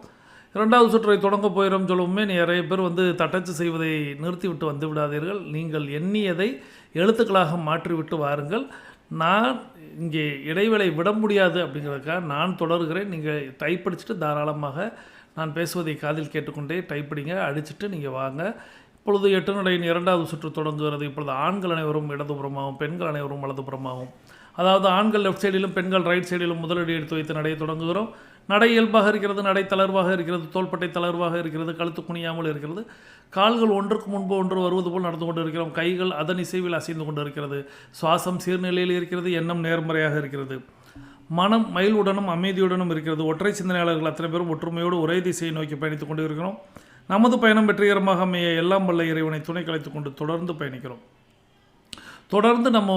2வது சுற்றை தொடங்க போகிறோம் சொல்லவுமே நிறைய பேர் தட்டச்சு செய்வதை நிறுத்திவிட்டு வந்து விடாதீர்கள். நீங்கள் எண்ணியதை எழுத்துக்களாக மாற்றிவிட்டு வாருங்கள். நான் இங்கே இடைவேளை விட முடியாது அப்படிங்கிறதுக்காக நான் தொடர்கிறேன். நீங்கள் டைப் அடிச்சுட்டு தாராளமாக நான் பேசுவதை காதில் கேட்டுக்கொண்டே டைப் அடிங்க, அடிச்சுட்டு நீங்கள் வாங்க. இப்பொழுது 8 நடையின் 2வது சுற்று தொடங்குகிறது. இப்பொழுது ஆண்கள் அனைவரும் இடதுபுறமாகவும் பெண்கள் அனைவரும் வலதுபுறமாகவும், அதாவது ஆண்கள் லெஃப்ட் சைடிலும் பெண்கள் ரைட் சைடிலும் முதலடி எடுத்து வைத்து நடையை தொடங்குகிறோம். நடை இயல்பாக இருக்கிறது, நடை தளர்வாக இருக்கிறது, தோள்பட்டை தளர்வாக இருக்கிறது, கழுத்து குனியாமல் இருக்கிறது, கால்கள் ஒன்றுக்கு முன்பு ஒன்று வருவது போல் நடந்து கொண்டு இருக்கிறோம், கைகள் அதன் இசைவில் அசைந்து கொண்டு இருக்கிறது, சுவாசம் சீர்நிலையில் இருக்கிறது, எண்ணம் நேர்மறையாக இருக்கிறது, மனம் மயிலுடனும் அமைதியுடனும் இருக்கிறது. ஒற்றை சிந்தனையாளர்கள் அத்தனை பேரும் ஒற்றுமையோடு ஒரே திசையை நோக்கி பயணித்துக் கொண்டு இருக்கிறோம். நமது பயணம் வெற்றிகரமாக அமைய எல்லாம் வல்ல இறைவனை துணை கலைத்துக் கொண்டு தொடர்ந்து பயணிக்கிறோம். தொடர்ந்து நம்ம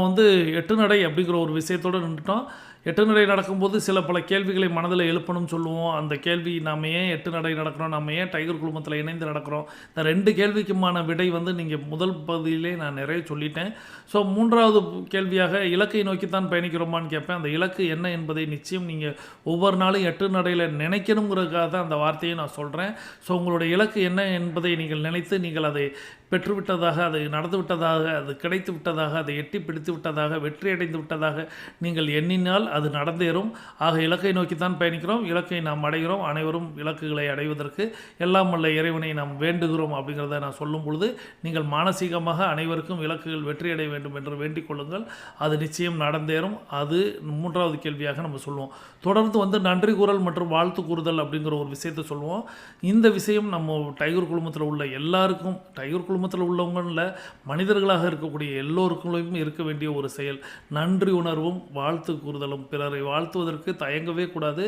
8 நடை அப்படிங்கிற ஒரு விஷயத்தோடு நின்றுட்டோம். 8 நடை நடக்கும்போது சில பல கேள்விகளை மனதில் எழுப்பணும்னு சொல்லுவோம். அந்த கேள்வி நாம் ஏன் 8 நடை நடக்கிறோம், நம்ம ஏன் டைகர் குழுமத்தில் இணைந்து நடக்கிறோம், இந்த 2 கேள்விக்குமான விடை நீங்கள் முதல் பகுதியிலே நான் நிறைய சொல்லிட்டேன். ஸோ 3வது கேள்வியாக இலக்கை நோக்கித்தான் பயணிக்கிறோமான்னு கேட்பேன். அந்த இலக்கு என்ன என்பதை நிச்சயம் நீங்கள் ஒவ்வொரு நாளும் 8 நடையில் நினைக்கணுங்கிறதுக்காக தான் அந்த வார்த்தையை நான் சொல்கிறேன். ஸோ உங்களுடைய இலக்கு என்ன என்பதை நீங்கள் நினைத்து நீங்கள் அதை பெற்றுவிட்டதாக, அது நடந்து விட்டதாக, அது கிடைத்து விட்டதாக, அதை எட்டி பிடித்து விட்டதாக, வெற்றி அடைந்து விட்டதாக நீங்கள் எண்ணினால் அது நடந்தேறும். ஆக இலக்கை நோக்கித்தான் பயணிக்கிறோம், இலக்கை நாம் அடைகிறோம். அனைவரும் இலக்குகளை அடைவதற்கு எல்லாம் வல்ல இறைவனை நாம் வேண்டுகிறோம் அப்படிங்கிறத நான் சொல்லும் பொழுது நீங்கள் மானசீகமாக அனைவருக்கும் இலக்குகள் வெற்றி அடைய வேண்டும் என்று வேண்டிக் கொள்ளுங்கள். அது நிச்சயம் நடந்தேறும். அது 3வது கேள்வியாக நம்ம சொல்லுவோம். தொடர்ந்து நன்றி கூறல் மற்றும் வாழ்த்து கூறுதல் அப்படிங்கிற ஒரு விஷயத்தை சொல்லுவோம். இந்த விஷயம் நம்ம டைகர் குழுமத்தில் உள்ள எல்லாருக்கும், டைகர் குழுமத்தில் உள்ளவங்களில் மனிதர்களாக இருக்கக்கூடிய எல்லோருக்குள்ளும் இருக்க வேண்டிய ஒரு செயல். நன்றி உணர்வும் வாழ்த்து கூறுதலும். பிறரை வாழ்த்துவதற்கு தயங்கவே கூடாது.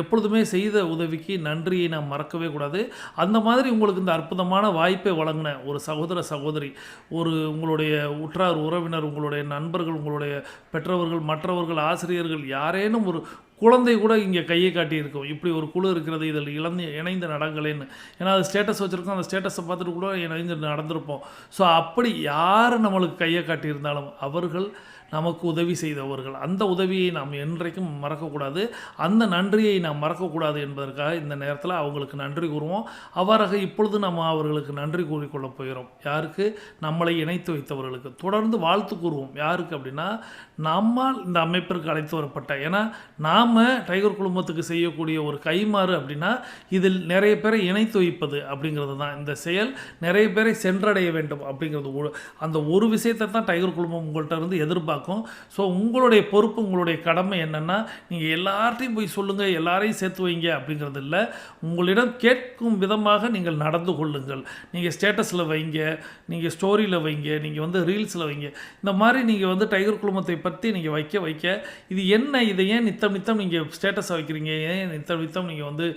எப்பொழுதுமே செய்த உதவிக்கு நன்றியை நாம் மறக்கவே கூடாது. அந்த மாதிரி உங்களுக்கு இந்த அற்புதமான வாய்ப்பை வழங்கின ஒரு சகோதர சகோதரி, ஒரு உங்களுடைய உற்றார் உறவினர், உங்களுடைய நண்பர்கள், உங்களுடைய பெற்றவர்கள், மற்றவர்கள், ஆசிரியர்கள், யாரேனும் ஒரு குழந்தை கூட இங்கே கையை காட்டியிருக்கும், இப்படி ஒரு குழு இருக்கிறது, இதில் இணைந்து நடங்களேன்னு. ஏன்னா அது ஸ்டேட்டஸ் வச்சுருக்கோம், அந்த ஸ்டேட்டஸை பார்த்துட்டு கூட இணைந்து நடந்திருப்போம். ஸோ அப்படி யார் நம்மளுக்கு கையை காட்டியிருந்தாலும் அவர்கள் நமக்கு உதவி செய்தவர்கள். அந்த உதவியை நாம் என்றைக்கும் மறக்கக்கூடாது, அந்த நன்றியை நாம் மறக்கக்கூடாது என்பதற்காக இந்த நேரத்தில் அவங்களுக்கு நன்றி கூறுவோம். அவ்வாறாக இப்பொழுது நம்ம அவர்களுக்கு நன்றி கூறிக்கொள்ளப் போகிறோம். யாருக்கு? நம்மளை இணைத்து வைத்தவர்களுக்கு. தொடர்ந்து வாழ்த்து கூறுவோம். யாருக்கு அப்படின்னா, நம்மால் இந்த அமைப்பிற்கு அழைத்து வரப்பட்ட, ஏன்னா நாம் டைகர் குழுமத்துக்கு செய்யக்கூடிய ஒரு கைமாறு அப்படின்னா இதில் நிறைய பேரை இணைத்து வைப்பது அப்படிங்கிறது தான். இந்த செயல் நிறைய பேரை சென்றடைய வேண்டும் அப்படிங்கிறது, அந்த ஒரு விஷயத்தை தான் டைகர் குழுமம் உங்கள்கிட்ட இருந்து எதிர்பார்க்கும். ஸோ உங்களுடைய பொறுப்பு, உங்களுடைய கடமை என்னென்னா, நீங்கள் எல்லார்ட்டையும் போய் சொல்லுங்கள், எல்லாரையும் சேர்த்து வைங்க அப்படிங்கிறது இல்லை. உங்களிடம் கேட்கும் விதமாக நீங்கள் நடந்து கொள்ளுங்கள். நீங்கள் ஸ்டேட்டஸில் வைங்க, நீங்கள் ஸ்டோரியில் வைங்க, நீங்கள் ரீல்ஸில் வைங்க. இந்த மாதிரி நீங்கள் டைகர் குழுமத்தை பற்றி நீங்கள் வைக்க இது என்ன, இதை ஏன் நித்தம் நீங்கள் ஸ்டேட்டஸை வைக்கிறீங்க, ஏன் நித்தம் நீங்கள்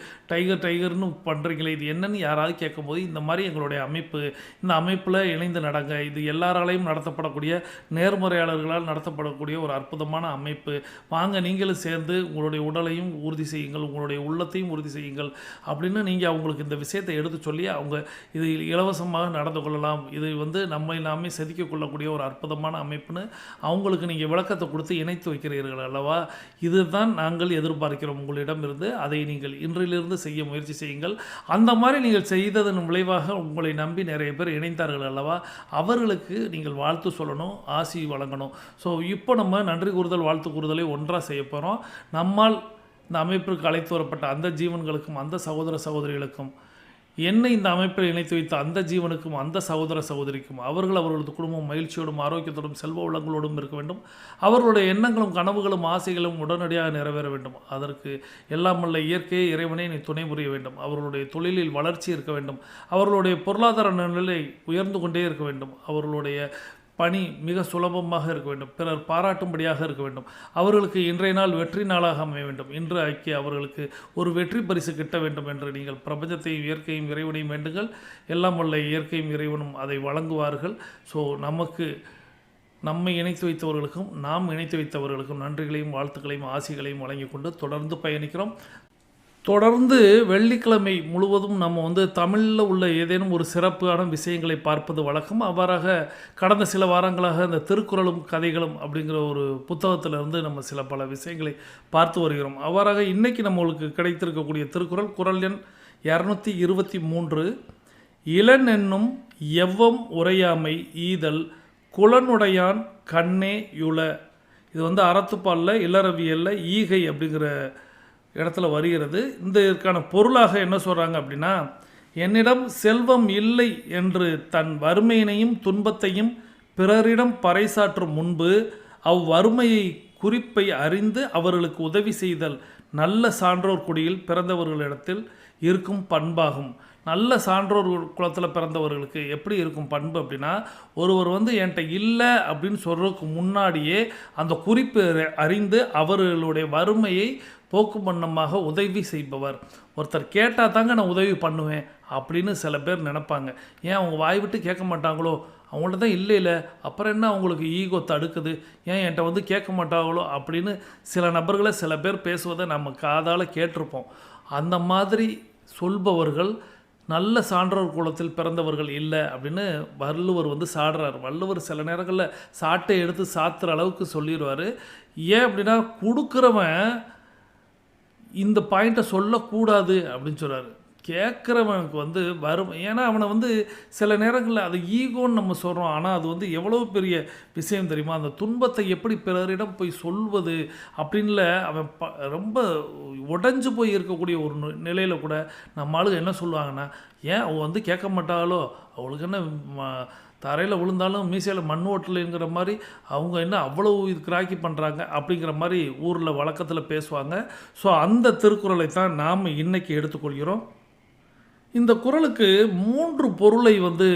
டைகர்னு பண்ணுறீங்களே, இது என்னன்னு யாராவது கேட்கும்போது, இந்த மாதிரி எங்களுடைய அமைப்பு, இந்த அமைப்பில் இணைந்து நடங்க, இது எல்லாராலையும் நடத்தப்படக்கூடிய, நேர்முறையாளர்களால் நடத்தப்படக்கூடிய ஒரு அற்புதமான அமைப்பு, வாங்க நீங்களும் சேர்ந்து உங்களுடைய உடலையும் உறுதி செய்யுங்கள், உங்களுடைய உள்ளத்தையும் உறுதி செய்யுங்கள் அப்படின்னு நீங்கள் அவங்களுக்கு இந்த விஷயத்தை எடுத்து சொல்லி அவங்க இது இலவசமாக நடந்து கொள்ளலாம், இது நம்மை நாமே செதுக்கிக் கொள்ளக்கூடிய ஒரு அற்புதமான அமைப்புன்னு அவங்களுக்கு நீங்கள் விளக்கத்தை கொடுத்து இணைத்து வைக்கிறீர்கள் அல்லவா. இதுதான் நாங்கள் எதிர்பார்க்கிறோம் உங்களிடம் இருந்து. அதை நீங்கள் இன்றிலிருந்து செய்ய முயற்சி செய்யுங்கள். அந்த மாதிரி நீங்கள் செய்ததன் விளைவாக உங்களை நம்பி நிறைய பேர் இணைந்தார்கள் அல்லவா, அவர்களுக்கு நீங்கள் வாழ்த்து சொல்லணும், ஆசி வழங்கணும். ஸோ இப்போ நம்ம நன்றி கூறுதல் வாழ்த்து கூறுதலை ஒன்றாக செய்ய போகிறோம். நம்மால் இந்த அமைப்பிற்கு அழைத்து வரப்பட்ட அந்த ஜீவன்களுக்கும், அந்த சகோதர சகோதரிகளுக்கும், என்னை இந்த அமைப்பில் இணைத்து வைத்த அந்த ஜீவனுக்கும், அந்த சகோதர சகோதரிக்கும், அவர்களது குடும்பம் மகிழ்ச்சியோடும் ஆரோக்கியத்தோடும் செல்வ வளங்களோடும் இருக்க வேண்டும். அவர்களுடைய எண்ணங்களும் கனவுகளும் ஆசைகளும் உடனடியாக நிறைவேற வேண்டும். அதற்கு எல்லாம் வல்ல இயற்கையை, இறைவனை நீ துணை புரிய வேண்டும். அவர்களுடைய தொழிலில் வளர்ச்சி இருக்க வேண்டும். அவர்களுடைய பொருளாதார நிலை உயர்ந்து கொண்டே இருக்க வேண்டும். அவர்களுடைய பணி மிக சுலபமாக இருக்க வேண்டும். பிறர் பாராட்டும்படியாக இருக்க வேண்டும். அவர்களுக்கு இன்றைய நாள் வெற்றி நாளாக அமைய வேண்டும். இன்று ஐக்கிய அவர்களுக்கு ஒரு வெற்றி பரிசு கிட்ட வேண்டும் என்று நீங்கள் பிரபஞ்சத்தையும் இயற்கையும் இறைவனையும் வேண்டுங்கள். எல்லாம் வல்ல இயற்கையும் இறைவனும் அதை வழங்குவார்கள். ஸோ நம்மை இணைத்து வைத்தவர்களுக்கும், நாம் இணைத்து வைத்தவர்களுக்கும் நன்றிகளையும் வாழ்த்துக்களையும் ஆசிகளையும் வழங்கி கொண்டு தொடர்ந்து பயணிக்கிறோம். தொடர்ந்து வெள்ளிக்கிழமை முழுவதும் நம்ம தமிழில் உள்ள ஏதேனும் ஒரு சிறப்பான விஷயங்களை பார்ப்பது வழக்கம். அவ்வாறாக கடந்த சில வாரங்களாக இந்த திருக்குறளும் கதைகளும் அப்படிங்கிற ஒரு புத்தகத்திலிருந்து நம்ம சில பல விஷயங்களை பார்த்து வருகிறோம். அவ்வாறாக இன்றைக்கி நம்மளுக்கு கிடைத்திருக்கக்கூடிய திருக்குறள் குறள் எண் 223. இளன் என்னும் எவ்வம் உரையாமை ஈதல் குலனுடையான் கண்ணே யுள. இது அறத்துப்பாலில் இல்லறவியலில் ஈகை அப்படிங்கிற இடத்துல வருகிறது. இதற்கான பொருளாக என்ன சொல்கிறாங்க அப்படின்னா, என்னிடம் செல்வம் இல்லை என்று தன் வறுமையினையும் துன்பத்தையும் பிறரிடம் பறைசாற்றும் முன்பு அவ்வறுமையை குறிப்பை அறிந்து அவர்களுக்கு உதவி செய்தல் நல்ல சான்றோர் குடியில் பிறந்தவர்களிடத்தில் இருக்கும் பண்பாகும். நல்ல சான்றோர் குலத்தில் பிறந்தவர்களுக்கு எப்படி இருக்கும் பண்பு அப்படின்னா, ஒருவர் வந்து என்கிட்ட இல்லை அப்படின்னு சொல்கிறதுக்கு முன்னாடியே அந்த குறிப்பு அறிந்து அவர்களுடைய வறுமையை போக்கும் வண்ணமாக உதவி செய்பவர். ஒருத்தர் கேட்டால் தாங்க நான் உதவி பண்ணுவேன் அப்படின்னு சில பேர் நினைப்பாங்க. ஏன் அவங்க வாய் விட்டு கேட்க மாட்டாங்களோ, அவங்கள்ட்ட தான் இல்லை அப்புறம் என்ன அவங்களுக்கு ஈகோ தடுக்குது, ஏன் என்கிட்ட வந்து கேட்க மாட்டாங்களோ அப்படின்னு சில நபர்களை சில பேர் பேசுவதை நம்ம காதால் கேட்டிருப்போம். அந்த மாதிரி சொல்பவர்கள் நல்ல சான்றோர் குலத்தில் பிறந்தவர்கள் இல்லை அப்படின்னு வள்ளுவர் வந்து சாடுறார். வள்ளுவர் சில நேரங்களில் சாட்டை எடுத்து சாத்துற அளவுக்கு சொல்லிடுவார். ஏன் அப்படின்னா, கொடுக்குறவன் இந்த பாயிண்ட்டை சொல்லக்கூடாது அப்படின்னு சொல்கிறார். கேட்குறவனுக்கு வந்து வரும். ஏன்னா அவனை வந்து சில நேரங்களில் அது ஈகோன்னு நம்ம சொல்கிறோம், ஆனால் அது வந்து எவ்வளோ பெரிய விஷயம் தெரியுமா? அந்த துன்பத்தை எப்படி பிறரிடம் போய் சொல்வது அப்படின்ல அவன் ரொம்ப உடைஞ்சு போய் இருக்கக்கூடிய ஒரு நிலையில் கூட நம்ம ஆளுங்க என்ன சொல்லுவாங்கன்னா, ஏன் அவள் வந்து கேட்க மாட்டாளோ, அவளுக்கு என்ன தரையில் விழுந்தாலும் மீசையில் மண் ஓட்டலைங்கிற மாதிரி அவங்க என்ன அவ்வளோ இது கிராக்கி பண்ணுறாங்க அப்படிங்கிற மாதிரி ஊரில் வழக்கத்தில் பேசுவாங்க. ஸோ அந்த திருக்குறளை தான் நாம் இன்றைக்கி எடுத்துக்கொள்கிறோம். இந்த குறளுக்கு 3 பொருளை வந்து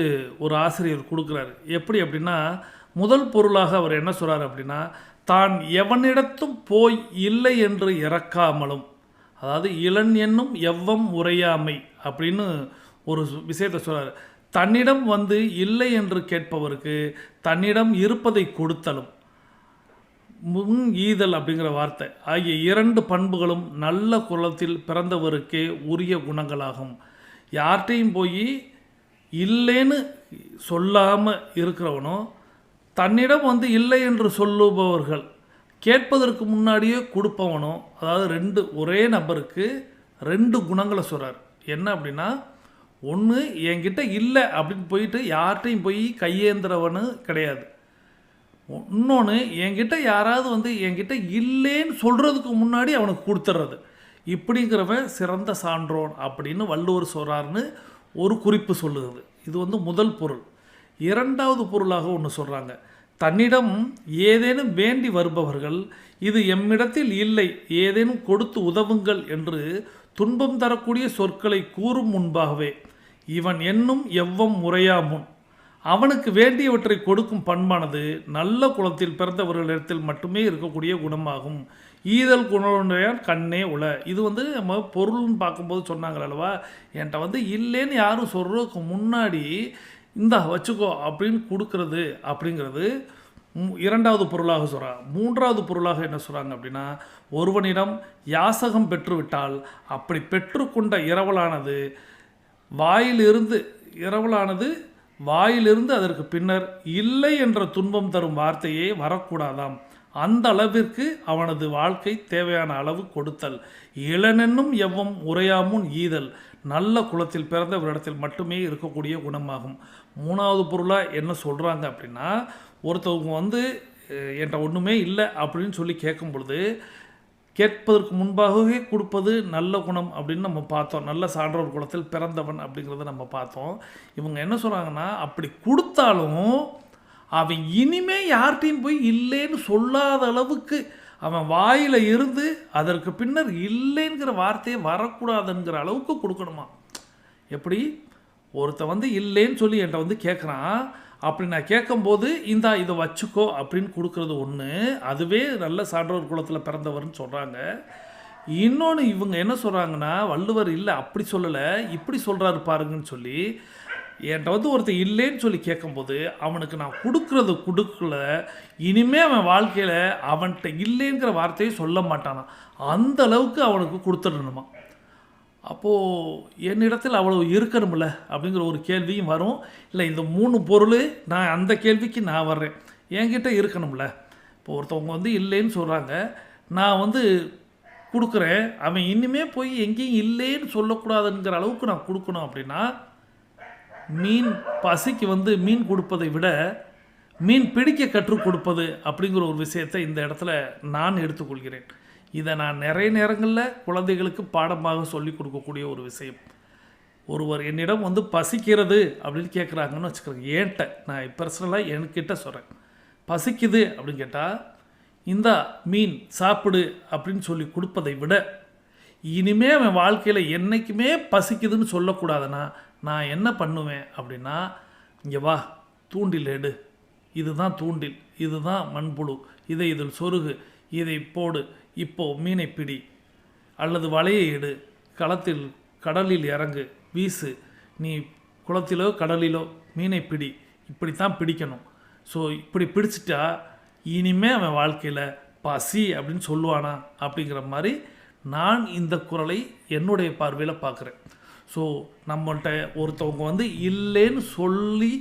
ஒரு ஆசிரியர் கொடுக்குறாரு. எப்படி அப்படின்னா, முதல் பொருளாக அவர் என்ன சொல்கிறார் அப்படின்னா, தான் எவனிடத்தும் போய் இல்லை என்று இறக்காமலும், அதாவது இளன் என்னும் எவ்வம் உரையாமை அப்படின்னு ஒரு விஷயத்தை சொல்கிறார். தன்னிடம் வந்து இல்லை என்று கேட்பவருக்கு தன்னிடம் இருப்பதை கொடுத்தலும், முன் ஈதல் அப்படிங்கிற வார்த்தை ஆகிய 2 பண்புகளும் நல்ல குலத்தில் பிறந்தவருக்கே உரிய குணங்களாகும். யார்கிட்டையும் போய் இல்லைன்னு சொல்லாமல் இருக்கிறவனோ, தன்னிடம் வந்து இல்லை என்று சொல்லுபவர்கள் கேட்பதற்கு முன்னாடியே கொடுப்பவனோ, அதாவது 2 ஒரே நபருக்கு 2 குணங்களை சொல்கிறார். என்ன அப்படின்னா, ஒன்று என்கிட்ட இல்லை அப்படின்னு போயிட்டு யார்கிட்டையும் போய் கையேந்திரவனு கிடையாது. இன்னொன்று, என்கிட்ட யாராவது வந்து என்கிட்ட இல்லைன்னு சொல்கிறதுக்கு முன்னாடி அவனுக்கு கொடுத்துட்றது. இப்படிங்கிறவன் சிறந்த சான்றோன் அப்படின்னு வள்ளுவர் சொல்கிறாருன்னு ஒரு குறிப்பு சொல்லுகிறது. இது வந்து முதல் பொருள். 2வது பொருளாக ஒன்று சொல்கிறாங்க. தன்னிடம் ஏதேனும் வேண்டி வருபவர்கள் இது எம்மிடத்தில் இல்லை, ஏதேனும் கொடுத்து உதவுங்கள் என்று துன்பம் தரக்கூடிய சொற்களை கூறும் முன்பாகவே இவன் என்னும் எவ்வம் முறையாமுன் அவனுக்கு வேண்டியவற்றை கொடுக்கும் பண்பானது நல்ல குலத்தில் பிறந்தவர்களிடத்தில் மட்டுமே இருக்கக்கூடிய குணமாகும். ஈதல் குணமுடையான் கண்ணே உள. இது வந்து நம்ம பொருள்னு பார்க்கும்போது சொன்னாங்க அல்லவா, என்கிட்ட வந்து இல்லைன்னு யாரும் சொல்கிறதுக்கு முன்னாடி இந்தா வச்சுக்கோ அப்படின்னு கொடுக்கறது அப்படிங்கிறது 2வது பொருளாக சொல்கிறாங்க. 3வது பொருளாக என்ன சொல்கிறாங்க அப்படின்னா, ஒருவனிடம் யாசகம் பெற்றுவிட்டால் அப்படி பெற்றுக்கொண்ட வாயிலிருந்து அதற்கு பின்னர் இல்லை என்ற துன்பம் தரும் வார்த்தையே வரக்கூடாதாம். அந்த அளவிற்கு அவனது வாழ்க்கை தேவையான அளவு கொடுத்தல். இளனென்னும் எவ்வம் உரையாமுன் ஈதல் நல்ல குலத்தில் பிறந்தவரிடத்தில் மட்டுமே இருக்கக்கூடிய குணமாகும். 3வது பொருளாக என்ன சொல்கிறாங்க அப்படின்னா, ஒருத்தவங்க வந்து என்கிட்ட ஒன்றுமே இல்லை அப்படின்னு சொல்லி கேட்கும் பொழுது கேட்பதற்கு முன்பாகவே கொடுப்பது நல்ல குணம் அப்படின்னு நம்ம பார்த்தோம். நல்ல சான்றோர் குலத்தில் பிறந்தவன் அப்படிங்கிறத நம்ம பார்த்தோம். இவங்க என்ன சொல்கிறாங்கன்னா, அப்படி கொடுத்தாலும் அவன் இனிமே யார்கிட்டையும் போய் இல்லைன்னு சொல்லாத அளவுக்கு அவன் வாயில் இருந்து அதற்கு பின்னர் இல்லைங்கிற வார்த்தையே வரக்கூடாதுங்கிற அளவுக்கு கொடுக்கணுமா. எப்படி ஒருத்தன் வந்து இல்லைன்னு சொல்லி என்கிட்ட வந்து கேட்குறான், அப்படி நான் கேட்கும்போது இந்தா இதை வச்சுக்கோ அப்படின்னு கொடுக்குறது ஒன்று, அதுவே நல்ல சான்றோர் குலத்தில் பிறந்தவர்னு சொல்கிறாங்க. இன்னொன்று இவங்க என்ன சொல்கிறாங்கன்னா, வள்ளுவர் இல்லை அப்படி சொல்லலை இப்படி சொல்கிறாரு பாருங்கன்னு சொல்லி என்கிட்ட வந்து ஒருத்தர் இல்லைன்னு சொல்லி கேட்கும்போது அவனுக்கு நான் கொடுக்கல, இனிமே அவன் வாழ்க்கையில் அவன்கிட்ட இல்லைங்கிற வார்த்தையை சொல்ல மாட்டானா, அந்த அளவுக்கு அவனுக்கு கொடுத்துடணுமா. அப்போது என்னிடத்தில் அவ்வளோ இருக்கணும்ல அப்படிங்கிற ஒரு கேள்வியும் வரும். இல்லை இந்த 3 பொருள் நான் அந்த கேள்விக்கு நான் வர்றேன், என்கிட்ட இருக்கணும்ல. இப்போ ஒருத்தவங்க வந்து இல்லைன்னு சொல்கிறாங்க, நான் வந்து கொடுக்குறேன், அவன் இனிமே போய் எங்கேயும் இல்லைன்னு சொல்லக்கூடாதுங்கிற அளவுக்கு நான் கொடுக்கணும். அப்படின்னா மீன் பசிக்கு வந்து மீன் கொடுப்பதை விட மீன் பிடிக்க கற்றுக் கொடுப்பது அப்படிங்கிற ஒரு விஷயத்தை இந்த இடத்துல நான் எடுத்துக்கொள்கிறேன். இதை நான் நிறைய நேரங்களில் குழந்தைகளுக்கு பாடமாக சொல்லி கொடுக்கக்கூடிய ஒரு விஷயம். ஒருவர் என்னிடம் வந்து பசிக்கிறது அப்படின்னு கேட்குறாங்கன்னு வச்சுக்கிறேன், ஏன்ட்ட நான் பர்சனலாக என்கிட்ட சொல்கிறேன், பசிக்குது அப்படின்னு கேட்டால் இந்த மீன் சாப்பிடு அப்படின்னு சொல்லி கொடுப்பதை விட இனிமே அவன் வாழ்க்கையில் என்றைக்குமே பசிக்குதுன்னு சொல்லக்கூடாதுன்னா நான் என்ன பண்ணுவேன் அப்படின்னா, இங்கே வா, தூண்டில் எடு, இதுதான் தூண்டில், இதுதான் மண்புழு, இதை இதில் சொருகு, இதை போடு, இப்போ மீனை பிடி, அல்லது வலையை எடு, கடலில் இறங்கு, வீசு, நீ குளத்திலோ கடலிலோ மீனை பிடி, இப்படித்தான் பிடிக்கணும். ஸோ இப்படி பிடிச்சிட்டா இனிமே அவன் வாழ்க்கையில் பசி அப்படின்னு சொல்லுவானா அப்படிங்கிற மாதிரி நான் இந்த குறளை என்னுடைய பார்வையில் பார்க்குறேன். ஸோ நம்மள்கிட்ட ஒருத்தவங்க இல்லைன்னு சொல்லி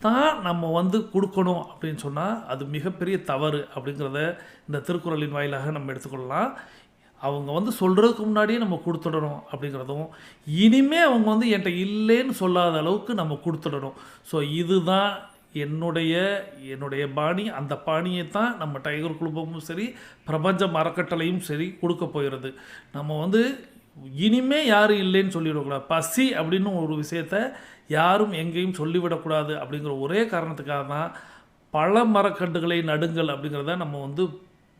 தான் நம்ம கொடுக்கணும் அப்படின்னு சொன்னால் அது மிகப்பெரிய தவறு அப்படிங்கிறத இந்த திருக்குறளின் வாயிலாக நம்ம எடுத்துக்கொள்ளலாம். அவங்க சொல்கிறதுக்கு முன்னாடியே நம்ம கொடுத்துடணும் அப்படிங்கிறதும், இனிமே அவங்க என்கிட்ட இல்லைன்னு சொல்லாத அளவுக்கு நம்ம கொடுத்துடணும். ஸோ இதுதான் என்னுடைய பாணி. அந்த பாணியை தான் நம்ம டைகர் குழுமமும் சரி, பிரபஞ்ச அறக்கட்டளையும் சரி கொடுக்க போகிறது. நம்ம இனிமே யாரும் இல்லைன்னு சொல்லிவிடக்கூடாது. பசி அப்படின்னு ஒரு விஷயத்த யாரும் எங்கேயும் சொல்லிவிடக்கூடாது அப்படிங்கிற ஒரே காரணத்துக்காக தான் பல மரக்கன்றுகளை நடுங்கள் அப்படிங்கிறத நம்ம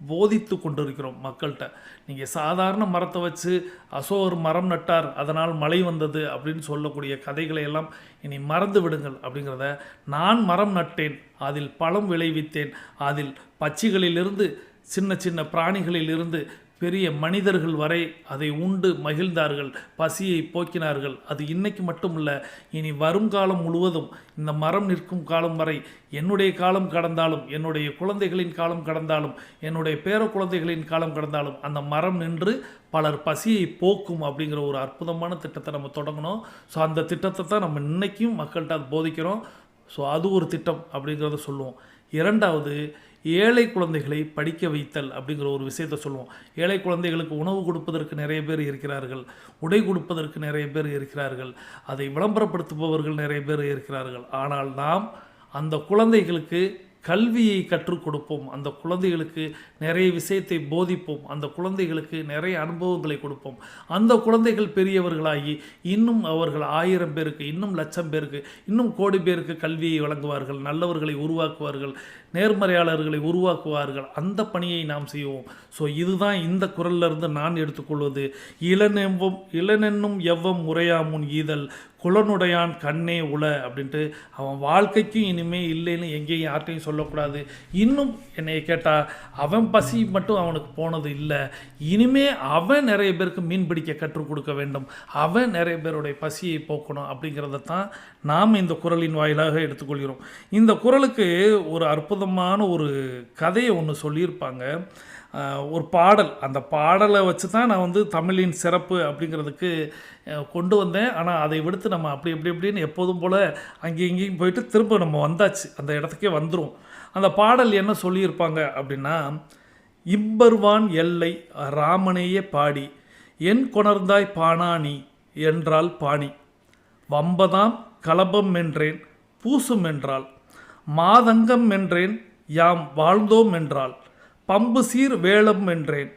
போதித்து கொண்டிருக்கிறோம் மக்கள்கிட்ட. நீங்கள் சாதாரண மரத்தை வச்சு அசோகர் மரம் நட்டார் அதனால் மழை வந்தது அப்படின்னு சொல்லக்கூடிய கதைகளை எல்லாம் இனி மறந்து விடுங்கள் அப்படிங்கிறத, நான் மரம் நட்டேன், அதில் பழம் விளைவித்தேன், அதில் பட்சிகளிலிருந்து சின்ன சின்ன பிராணிகளிலிருந்து பெரிய மனிதர்கள் வரை அதை உண்டு மகிழ்ந்தார்கள், பசியை போக்கினார்கள். அது இன்னைக்கு மட்டும் இல்லை, இனி வருங்காலம் முழுவதும் இந்த மரம் நிற்கும் காலம் வரை, என்னுடைய காலம் கடந்தாலும், என்னுடைய குழந்தைகளின் காலம் கடந்தாலும், என்னுடைய பேர குழந்தைகளின் காலம் கடந்தாலும் அந்த மரம் நின்று பலர் பசியை போக்கும் அப்படிங்கிற ஒரு அற்புதமான திட்டத்தை நம்ம தொடங்கணும். ஸோ அந்த திட்டத்தை தான் நம்ம இன்றைக்கும் மக்கள்கிட்ட அது போதிக்கிறோம். ஸோ அது ஒரு திட்டம் அப்படிங்கிறத சொல்லுவோம். இரண்டாவது, ஏழை குழந்தைகளை படிக்க வைத்தல் அப்படிங்கிற ஒரு விஷயத்தை சொல்லுவோம். ஏழை குழந்தைகளுக்கு உணவு கொடுப்பதற்கு நிறைய பேர் இருக்கிறார்கள், உடை கொடுப்பதற்கு நிறைய பேர் இருக்கிறார்கள், அதை விளம்பரப்படுத்துபவர்கள் நிறைய பேர் இருக்கிறார்கள். ஆனால் நாம் அந்த குழந்தைகளுக்கு கல்வியை கற்றுக் கொடுப்போம், அந்த குழந்தைகளுக்கு நிறைய விஷயத்தை போதிப்போம், அந்த குழந்தைகளுக்கு நிறைய அனுபவங்களை கொடுப்போம். அந்த குழந்தைகள் பெரியவர்களாகி இன்னும் அவர்கள் 1000 பேருக்கு, இன்னும் 1,00,000 பேருக்கு, இன்னும் கோடி பேருக்கு கல்வியை வழங்குவார்கள், நல்லவர்களை உருவாக்குவார்கள், நேர்மறையாளர்களை உருவாக்குவார்கள். அந்த பணியை நாம் செய்வோம். ஸோ இதுதான் இந்த குறளிலிருந்து நான் எடுத்துக்கொள்வது. இளனென்னும் எவ்வம் முறையாமுன் ஈதல் குலனுடையான் கண்ணே உல அப்படின்ட்டு அவன் வாழ்க்கைக்கும் இனிமேல் இல்லைன்னு எங்கேயும் யார்கிட்டையும் சொல்லக்கூடாது. இன்னும் என்னை கேட்டால் அவன் பசி மட்டும் அவனுக்கு போனது இல்லை, இனிமே அவன் நிறைய பேருக்கு மீன் பிடிக்க கற்றுக் கொடுக்க வேண்டும், அவன் நிறைய பேருடைய பசியை போக்கணும் அப்படிங்கிறத தான் நாம் இந்த குறளின் வாயிலாக எடுத்துக்கொள்கிறோம். இந்த குறளுக்கு ஒரு அற்புதமான ஒரு கதையை ஒன்று சொல்லியிருப்பாங்க, ஒரு பாடல். அந்த பாடலை வச்சு தான் நான் தமிழின் சிறப்பு அப்படிங்கிறதுக்கு கொண்டு வந்தேன். ஆனால் அதை விடுத்து நம்ம இப்படின்னு எப்போதும் போல் அங்கேயும் இங்கேயும் போயிட்டு திரும்ப நம்ம வந்தாச்சு, அந்த இடத்துக்கே வந்துடும். அந்த பாடல் என்ன சொல்லியிருப்பாங்க அப்படின்னா, இம்பர்வான் எல்லை ராமனையே பாடி என் கொணர்ந்தாய் பாணானி என்றால் பாணி, வம்பதாம் கலபம் என்றேன் பூசும் என்றால், மாதங்கம் என்றேன் யாம் வாழ்ந்தோம் என்றால், பம்பு சீர் வேளம் என்றேன்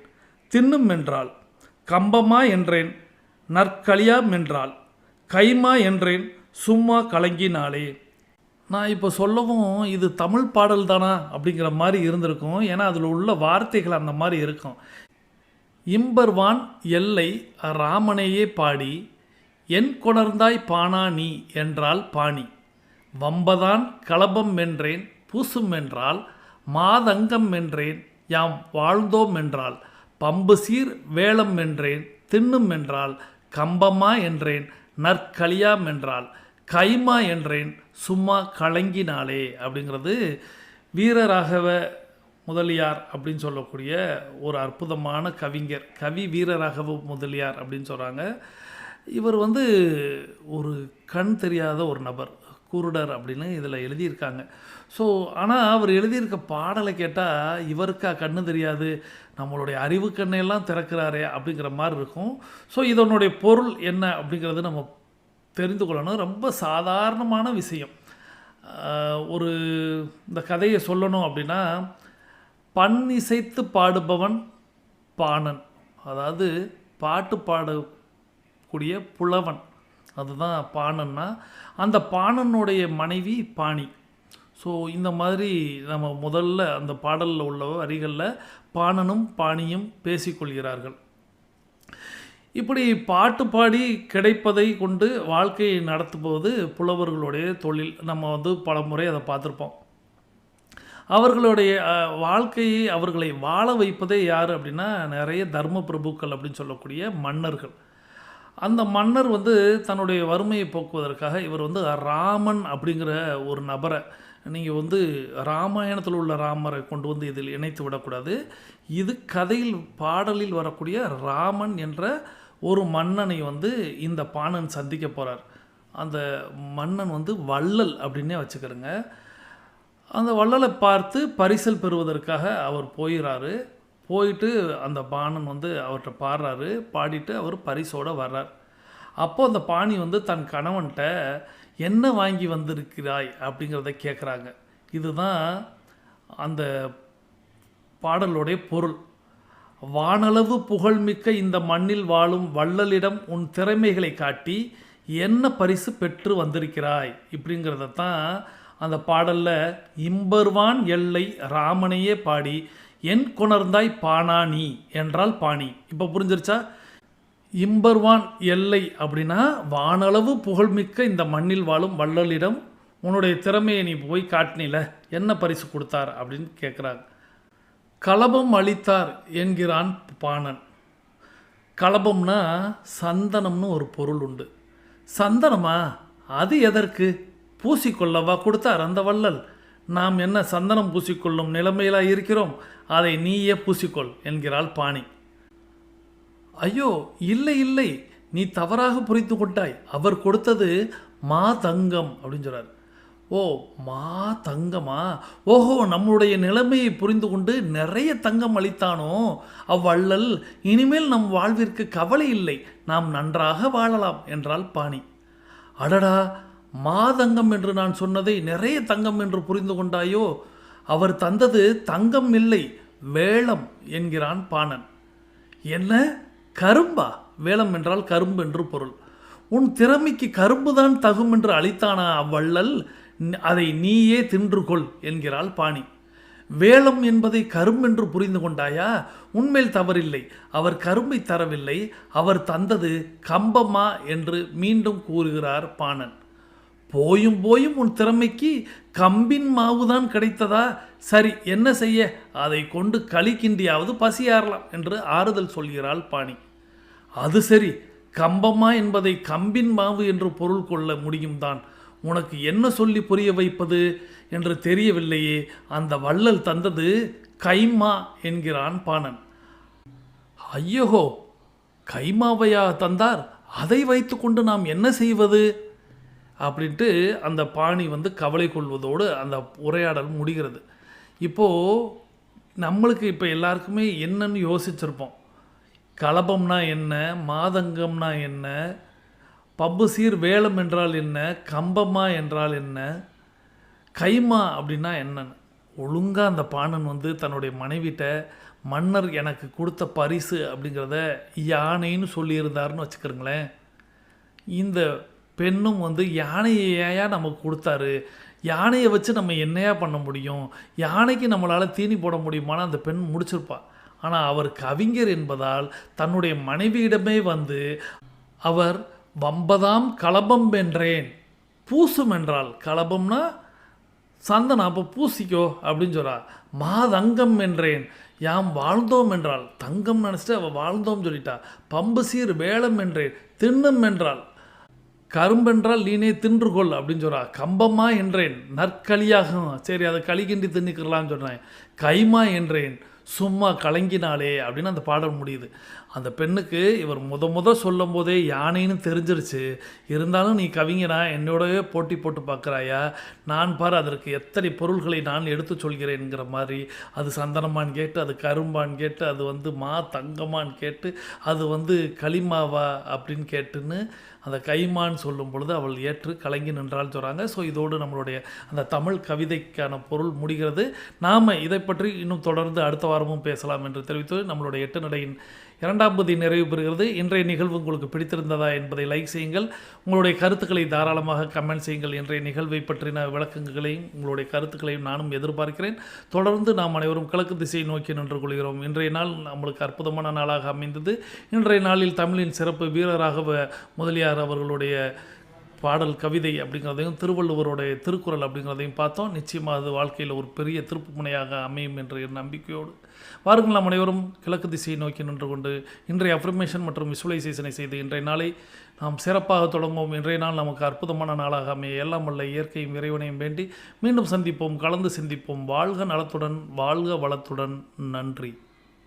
தின்னும் என்றால், கம்பமா என்றேன் நற்களியாம் என்றால், கைமா என்றேன் சும்மா கலங்கினாலே. நான் இப்போ சொல்லவும் இது தமிழ் பாடல் தானா அப்படிங்கிற மாதிரி இருந்திருக்கும். ஏன்னா அதில் உள்ள வார்த்தைகள் அந்த மாதிரி இருக்கும். இம்பர்வான் எல்லை ராமனையே பாடி என் கொணர்ந்தாய் பாணா நீ என்றால் பாணி, வம்பதான் கலபம் என்றேன் பூசும் என்றால், மாதங்கம் என்றேன் யாம் வாழ்ந்தோம் என்றால், பம்பு சீர் வேளம் என்றேன் தின்னும் என்றால், கம்பமா என்றேன் நற்களியாம் என்றால், கைமா என்றேன் சும்மா கலங்கினாலே அப்படிங்கிறது வீரராகவ முதலியார் அப்படின்னு சொல்லக்கூடிய ஒரு அற்புதமான கவிஞர். கவி வீரராகவ முதலியார் அப்படின்னு சொல்கிறாங்க. இவர் ஒரு கண் தெரியாத ஒரு நபர், குருடர் அப்படின்னு இதில் எழுதியிருக்காங்க. ஸோ ஆனால் அவர் எழுதியிருக்க பாடலை கேட்டால் இவருக்கா கண்ணு தெரியாது, நம்மளுடைய அறிவு கண்ணையெல்லாம் திறக்கிறாரே அப்படிங்கிற மாதிரி இருக்கும். ஸோ இதனுடைய பொருள் என்ன அப்படிங்கிறது நம்ம தெரிந்து கொள்ளணும். ரொம்ப சாதாரணமான விஷயம். இந்த கதையை சொல்லணும் அப்படின்னா, பண் இசைத்து பாடுபவன் பாணன், அதாவது பாட்டு பாடக்கூடிய புலவன், அதுதான் பாணன்னா. அந்த பாணனுடைய மனைவி பாணி. ஸோ இந்த மாதிரி நம்ம முதல்ல அந்த பாடலில் உள்ள வரிகளில் பாணனும் பாணியும் பேசிக்கொள்கிறார்கள். இப்படி பாட்டு பாடி கிடைப்பதை கொண்டு வாழ்க்கையை நடத்தும்போது புலவர்களுடைய தொழில் நம்ம வந்து பல முறை அதை பார்த்துருப்போம். அவர்களுடைய வாழ்க்கையை அவர்களை வாழ வைப்பதே யார் அப்படின்னா நிறைய தர்ம பிரபுக்கள் அப்படின்னு சொல்லக்கூடிய மன்னர்கள். அந்த மன்னர் வந்து தன்னுடைய வறுமையை போக்குவதற்காக இவர் வந்து ராமன் அப்படிங்கிற ஒரு நபரை, நீங்கள் வந்து ராமாயணத்தில் உள்ள ராமரை கொண்டு வந்து இதில் இணைத்து விடக்கூடாது. இது கதையில் பாடலில் வரக்கூடிய ராமன் என்ற ஒரு மன்னனை வந்து இந்த பாணன் சந்திக்க போகிறார். அந்த மன்னன் வந்து வள்ளல் அப்படின்னே வச்சுக்கிறேங்க. அந்த வள்ளலை பார்த்து பரிசல் பெறுவதற்காக அவர் போயிறாரு. போயிட்டு அந்த பாணன் வந்து அவர்கிட்ட பாடுறாரு. பாடிட்டு அவர் பரிசோடு வர்றார். அப்போது அந்த பாணி வந்து தன் கணவன்கிட்ட என்ன வாங்கி வந்திருக்கிறாய் அப்படிங்கிறத கேட்குறாங்க. இதுதான் அந்த பாடலுடைய பொருள். வானளவு புகழ்மிக்க இந்த மண்ணில் வாழும் வள்ளலிடம் உன் திறமைகளை காட்டி என்ன பரிசு பெற்று வந்திருக்கிறாய் இப்படிங்கிறத தான் அந்த பாடலில் இம்பர்வான் எல்லை ராமனையே பாடி என் கொணர்ந்தாய் பாணா நீ என்றால் பாணி. இப்போ புரிஞ்சிருச்சா? இம்பர்வான் எல்லை அப்படின்னா வானளவு புகழ்மிக்க இந்த மண்ணில் வாழும் வள்ளலிடம் உன்னுடைய திறமையை நீ போய் காட்டினில, என்ன பரிசு கொடுத்தார் அப்படின்னு கேட்குறாங்க. கலபம் அளித்தார் என்கிறான் பாணன். கலபம்னா சந்தனம்னு ஒரு பொருள் உண்டு. சந்தனமா? அது எதற்கு? பூசிக்கொள்ளவா கொடுத்தார் அந்த வள்ளல். நாம் என்ன சந்தனம் பூசிக்கொள்ளும் நிலைமையிலாக இருக்கிறோம், அதை நீயே பூசிக்கொள் என்கிறாள் பாணி. ஐயோ இல்லை இல்லை, நீ தவறாக புரிந்து கொண்டாய். அவர் கொடுத்தது மா தங்கம் அப்படின்னு சொல்கிறார். ஓ மா தங்கமா? ஓஹோ, நம்முடைய நிலைமையை புரிந்து கொண்டு நிறைய தங்கம் அளித்தானோ அவ்வள்ளல். இனிமேல் நம் வாழ்விற்கு கவலை இல்லை, நாம் நன்றாக வாழலாம் என்றாள் பாணி. அடடா, மாதங்கம் என்று நான் சொன்னதை நிறைய தங்கம் என்று புரிந்து கொண்டாயோ? அவர் தந்தது தங்கம் இல்லை, வேளம் என்கிறான் பாணன். என்ன, கரும்பா? வேளம் என்றால் கரும்பு என்று பொருள். உன் திறமைக்கு கரும்புதான் தகும் என்று அளித்தானா அவ்வள்ளல், அதை நீயே தின்று கொள் என்கிறாள் பாணி. வேளம் என்பதை கரும்பென்று புரிந்து கொண்டாயா? உன்மேல் தவறில்லை, அவர் கரும்பை தரவில்லை, அவர் தந்தது கம்பமா என்று மீண்டும் கூறுகிறார் பாணன். போயும் போயும் உன் திறமைக்கு கம்பின் மாவுதான் கிடைத்ததா? சரி, என்ன செய்ய, அதை கொண்டு களி கிண்டியாவது பசியாறலாம் என்று ஆறுதல் சொல்கிறாள் பாணி. அது சரி, கம்பமா என்பதை கம்பின் மாவு என்று பொருள் கொள்ள முடியும் தான். உனக்கு என்ன சொல்லி புரிய வைப்பது என்று தெரியவில்லையே. அந்த வள்ளல் தந்தது கைமா என்கிறான் பாணன். ஐயோ, கைமாவையா தந்தார்? அதை வைத்து கொண்டு நாம் என்ன செய்வது அப்படின்ட்டு அந்த பாணி வந்து கவலை கொள்வதோடு அந்த உரையாடல் முடிகிறது. இப்போது நம்மளுக்கு இப்போ எல்லாருக்குமே என்னன்னு யோசிச்சிருப்போம். கலபம்னா என்ன, மாதங்கம்னா என்ன, பம்பு சீர் வேளம் என்றால் என்ன, கம்பமா என்றால் என்ன, கைமா அப்படின்னா என்னன்னு. ஒழுங்காக அந்த பாணன் வந்து தன்னுடைய மனைவிட்ட மன்னர் எனக்கு கொடுத்த பரிசு அப்படிங்கிறத யானைன்னு சொல்லியிருந்தாருன்னு வச்சுக்கிறோங்களேன். இந்த பெண்ணும் வந்து யானையை ஏயா நமக்கு கொடுத்தாரு, யானையை வச்சு நம்ம என்னையா பண்ண முடியும், யானைக்கு நம்மளால் தீனி போட முடியுமான்னு அந்த பெண் முடிச்சிருப்பா. ஆனால் அவர் கவிஞர் என்பதால் தன்னுடைய மனைவியிடமே வந்து அவர் வம்பதாம் கலபம் வென்றேன், பூசும் என்றால் கலபம்னா சந்தனம், அப்போ பூசிக்கோ அப்படின்னு சொல்கிறா. மாதங்கம் என்றேன், யாம் வாழ்ந்தோம் என்றால் தங்கம் நினச்சிட்டு அவள் வாழ்ந்தோம் சொல்லிட்டா. பம்பு சீர் வேளம் என்றேன், தின்னும் என்றால் கரும்பென்றால் நீனே தின்றுகொள் அப்படின்னு சொல்கிறா. கம்பமா என்றேன், நற்களியாகும், சரி அதை களி கிண்டி தின்னுக்கலான்னு சொல்கிறேன். கைமா என்றேன், சும்மா கலங்கினாலே அப்படின்னு அந்த பாடல் முடியுது. அந்த பெண்ணுக்கு இவர் முத சொல்லும் போதே யானைன்னு தெரிஞ்சிருச்சு. இருந்தாலும் நீ கவிஞனா, என்னோடவே போட்டி போட்டு பார்க்குறாயா, நான் பாரு அதற்கு எத்தனை பொருள்களை நான் எடுத்து சொல்கிறேன்ங்கிற மாதிரி. அது சந்தனமான்னு கேட்டு, அது கரும்பான்னு கேட்டு, அது வந்து மா தங்கமான்னு கேட்டு, அது வந்து களிமாவா அப்படின்னு கேட்டுன்னு அந்த கைமான்னு சொல்லும் பொழுது அவள் ஏற்று கலங்கி நின்றால் சொல்கிறாங்க. ஸோ இதோடு நம்மளுடைய அந்த தமிழ் கவிதைக்கான பொருள் முடிகிறது. நாம் இதை பற்றி இன்னும் தொடர்ந்து அடுத்த வாரம் வாரமும் பேசலாம் என்று தெரிவித்து நம்மளுடைய 8 நடையின் 2ஆம் பகுதி நிறைவு பெறுகிறது. இன்றைய நிகழ்வு உங்களுக்கு பிடித்திருந்ததா என்பதை லைக் செய்யுங்கள். உங்களுடைய கருத்துக்களை தாராளமாக கமெண்ட் செய்யுங்கள். இன்றைய நிகழ்வை பற்றின விளக்கங்களையும் உங்களுடைய கருத்துக்களையும் நானும் எதிர்பார்க்கிறேன். தொடர்ந்து நாம் அனைவரும் கிழக்கு திசையை நோக்கி நின்று கொள்கிறோம். இன்றைய நாள் நம்மளுக்கு அற்புதமான நாளாக அமைந்தது. இன்றைய நாளில் தமிழின் சிறப்பு வீரராகவ முதலியார் அவர்களுடைய பாடல் கவிதை அப்படிங்கிறதையும் திருவள்ளுவருடைய திருக்குறள் அப்படிங்கிறதையும் பார்த்தோம். நிச்சயமாக அது வாழ்க்கையில் ஒரு பெரிய திருப்பு முனையாக அமையும் என்ற நம்பிக்கையோடு வாருங்கள் நாம் அனைவரும் கிழக்கு திசையை நோக்கி நின்று கொண்டு இன்றைய அஃபர்மேஷன் மற்றும் விசுவலைசேஷனை செய்து இன்றைய நாளை நாம் சிறப்பாக தொடங்குவோம். இன்றைய நாள் நமக்கு அற்புதமான நாளாக அமைய எல்லாம் வல்ல இயற்கையும் இறைவனையும் வேண்டி மீண்டும் சந்திப்போம், கலந்து சிந்திப்போம். வாழ்க நலத்துடன், வாழ்க வளத்துடன். நன்றி.